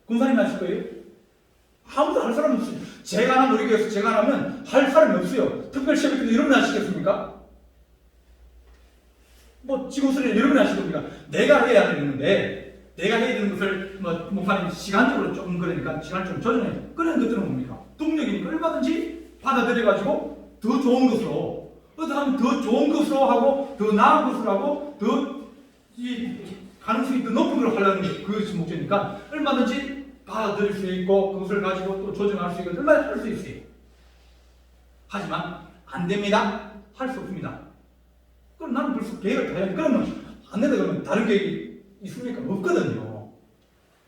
군사님 하실 거예요? 아무도 할 사람이 없어요. 제가 안 하면 우리 교회에서 제가 안 하면 할 사람이 없어요. 특별시험에도 여러분이 하시겠습니까? 뭐 지구설에 여러분이 하실 겁니까? 내가 해야 되는데 내가 해야 되는 것을 목사님 시간적으로 조금 그러니까 시간을 좀 조정해요. 그런 것들은 뭡니까? 동력이니까 얼마든지 받아들여가지고 더 좋은 것으로 어떻게 하면 더 좋은 것으로 하고 더 나은 것으로 하고 더 이 가능성이 더 높은 걸 하려는 게 그것이 목적이니까 얼마든지 받아들일 수 있고 그것을 가지고 또 조정할 수 있고 얼마나 할 수 있어요. 하지만 안 됩니다. 할 수 없습니다. 그럼 나는 벌써 계획을 다 해야 돼. 그러면 안 된다 그러면 다른 계획이 있습니까? 없거든요.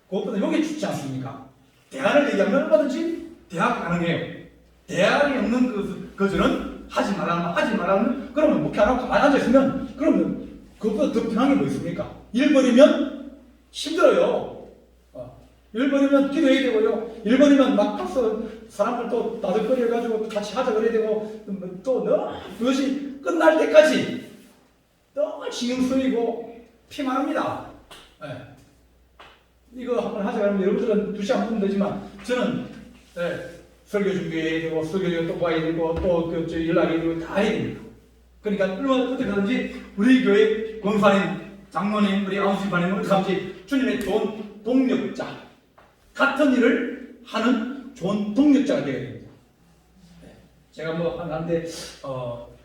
그것보다 요게 좋지 않습니까? 대안을 얘기하면 얼마든지 대학 가능해요. 대학이 없는 거저는 하지 말라면 그러면 목회 안 하고 가만히 앉아있으면 그러면 그것보다 더 편한 게 뭐 있습니까? 일 버리면 힘들어요. 일 버리면 기도해야 되고요. 일 버리면 막 가서 사람들 또 나들거려가지고 같이 하자 그래야 되고 또 그것이 끝날 때까지 너무 신경 쓰이고 피만합니다. 이거 한번 하자 그러면 여러분들은 2시간 보면 되지만 저는 설교 준비해야 되고 설교 또 봐야 되고 또 연락해야 되고 다 해야 됩니다. 그러니까 얼마나 어떻게 하든지 우리 교회 권사님, 장로님, 우리 아우스집안님 어떻게 하든지 주님의 좋은 동력자 같은 일을 하는 좋은 동력자가 되어야 됩니다. 제가 뭐 하는데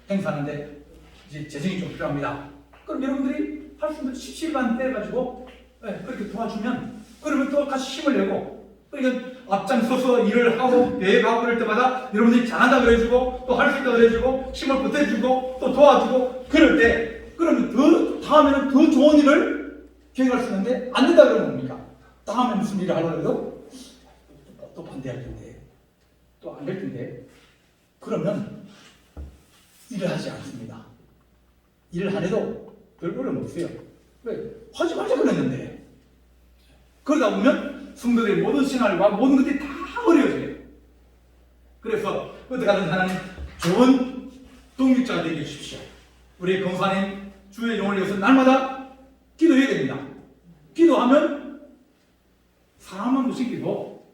행사하는데 이제 재정이 좀 필요합니다. 그럼 여러분들이 할 수 있는 17만 떼가지고 그렇게 도와주면 그러면 또 같이 힘을 내고 그러니까 앞장서서 일을 하고 계획하고 그럴 때마다 여러분들이 잘한다 그래주고 또 할 수 있다 그래주고 힘을 보태주고 또 도와주고 그럴 때 그러면 더 다음에는 더 좋은 일을 계획할 수 있는데 안 된다 그러면 뭡니까? 다음에 무슨 일을 하려고 해도 또 반대할 텐데 또 안 될 텐데 그러면 일을 하지 않습니다. 일을 안 해도 별 어려움 없어요. 왜? 하지 말자 그랬는데 그러다 보면 성도들의 모든 생활과 모든 것들이 다 어려워져요. 그래서 어떻게 하든 하나님 좋은 동력자가 되게 해주십시오. 우리 권사님 주의 영을 위해서 날마다 기도해야 됩니다. 기도하면 사람은 못 생기고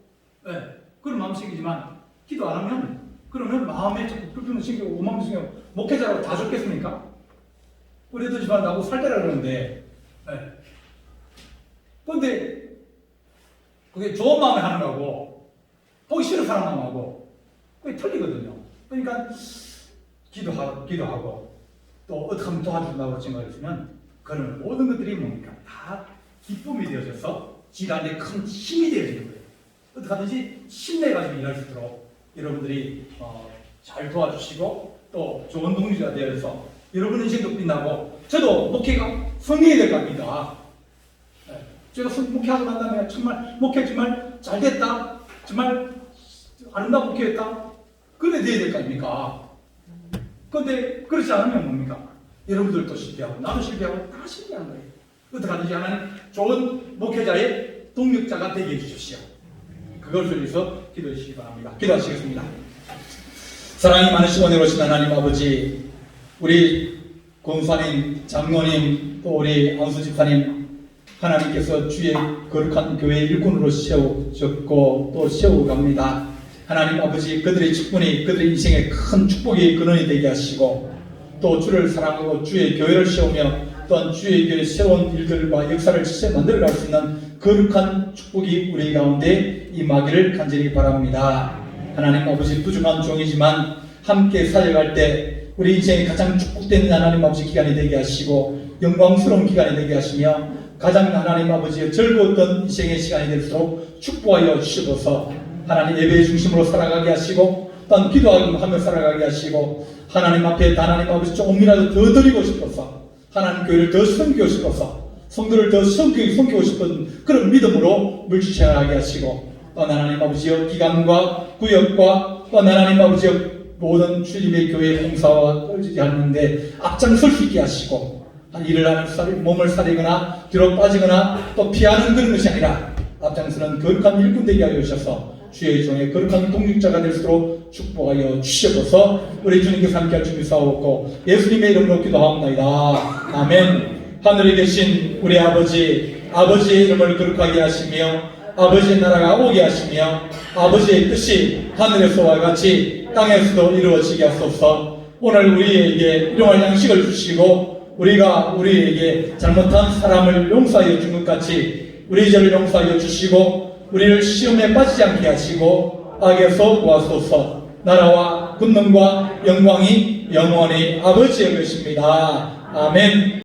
그런 마음 생기지만 기도 안 하면 그러면 마음에 자꾸 불편도 생기고 오만도 생기고 목회자라고 다 좋겠습니까? 우리 애들 집안 나보고 살때라 그러는데 그런데 그게 좋은 마음에 하는 거고 보기 싫은 사람하고 그게 틀리거든요. 그러니까 기도하고 또 어떻게 하면 도와준다고 생각을 했으면 그런 모든 것들이 뭡니까? 다 기쁨이 되어져서 지단에 큰 힘이 되어지는 거예요. 어떻게 하든지 힘내가지고 일할 수 있도록 여러분들이 잘 도와주시고 또 좋은 동기가 되어서 여러분 인생도 빛나고 저도 목회가 성공해야 될 겁니다. 제가 목회하고 난 다음에 정말 목회 정말 잘 됐다. 정말 아름다운 목회했다. 그래 돼야 될 거 아닙니까? 그런데 그렇지 않으면 뭡니까? 여러분들도 실패하고 나도 실패하고 다 실패하는 거예요. 어떻게 하든지 하나님 좋은 목회자의 동력자가 되게 해주십시오. 그것을 위해서 기도해 주시기 바랍니다. 기도하시겠습니다. 사랑이 많으신 은혜로 오신 하나님 아버지 우리 권사님, 장로님, 또 우리 안수 집사님 하나님께서 주의 거룩한 교회 일꾼으로 세우셨고 또 세워갑니다. 하나님 아버지 그들의 직분이 그들의 인생에 큰 축복의 근원이 되게 하시고 또 주를 사랑하고 주의 교회를 세우며 또한 주의 교회 새로운 일들과 역사를 만들어갈 수 있는 거룩한 축복이 우리 가운데 임하기를 간절히 바랍니다. 하나님 아버지 부족한 종이지만 함께 사역할 때 우리 인생이 가장 축복된 하나님 아버지 기간이 되게 하시고 영광스러운 기간이 되게 하시며 가장 하나님 아버지의 즐거웠던 인생의 시간이 될수록 축복하여 주시옵소서. 하나님 예배의 중심으로 살아가게 하시고 또한 기도하며 살아가게 하시고 하나님 앞에 하나님 아버지 조금이라도 더 드리고 싶어서 하나님 교회를 더 섬기고 싶어서 성도를 더 섬기고 싶은 그런 믿음으로 물주시하게 하시고 또한 하나님 아버지의 기관과 구역과 또한 하나님 아버지의 모든 주님의 교회 봉사와 하는데 앞장설 수 있게 하시고 일을 하는 몸을 사리거나 뒤로 빠지거나 또 피하는 그런 것이 아니라 앞장서는 거룩한 일꾼 되게 하여 주셔서 주의 종의 거룩한 동력자가 될수록 축복하여 주시옵소서. 우리 주님께서 함께할 준비 싸웠고 예수님의 이름으로 기도하옵나이다. 아멘. 하늘에 계신 우리 아버지의 이름을 거룩하게 하시며 아버지의 나라가 오게 하시며 아버지의 뜻이 하늘에서와 같이 땅에서도 이루어지게 하소서. 오늘 우리에게 일용할 양식을 주시고 우리에게 잘못한 사람을 용서하여 준 것 같이 우리 죄를 용서하여 주시고 우리를 시험에 빠지지 않게 하시고 악에서 구하소서. 나라와 권능과 영광이 영원히 아버지의 것입니다. 아멘.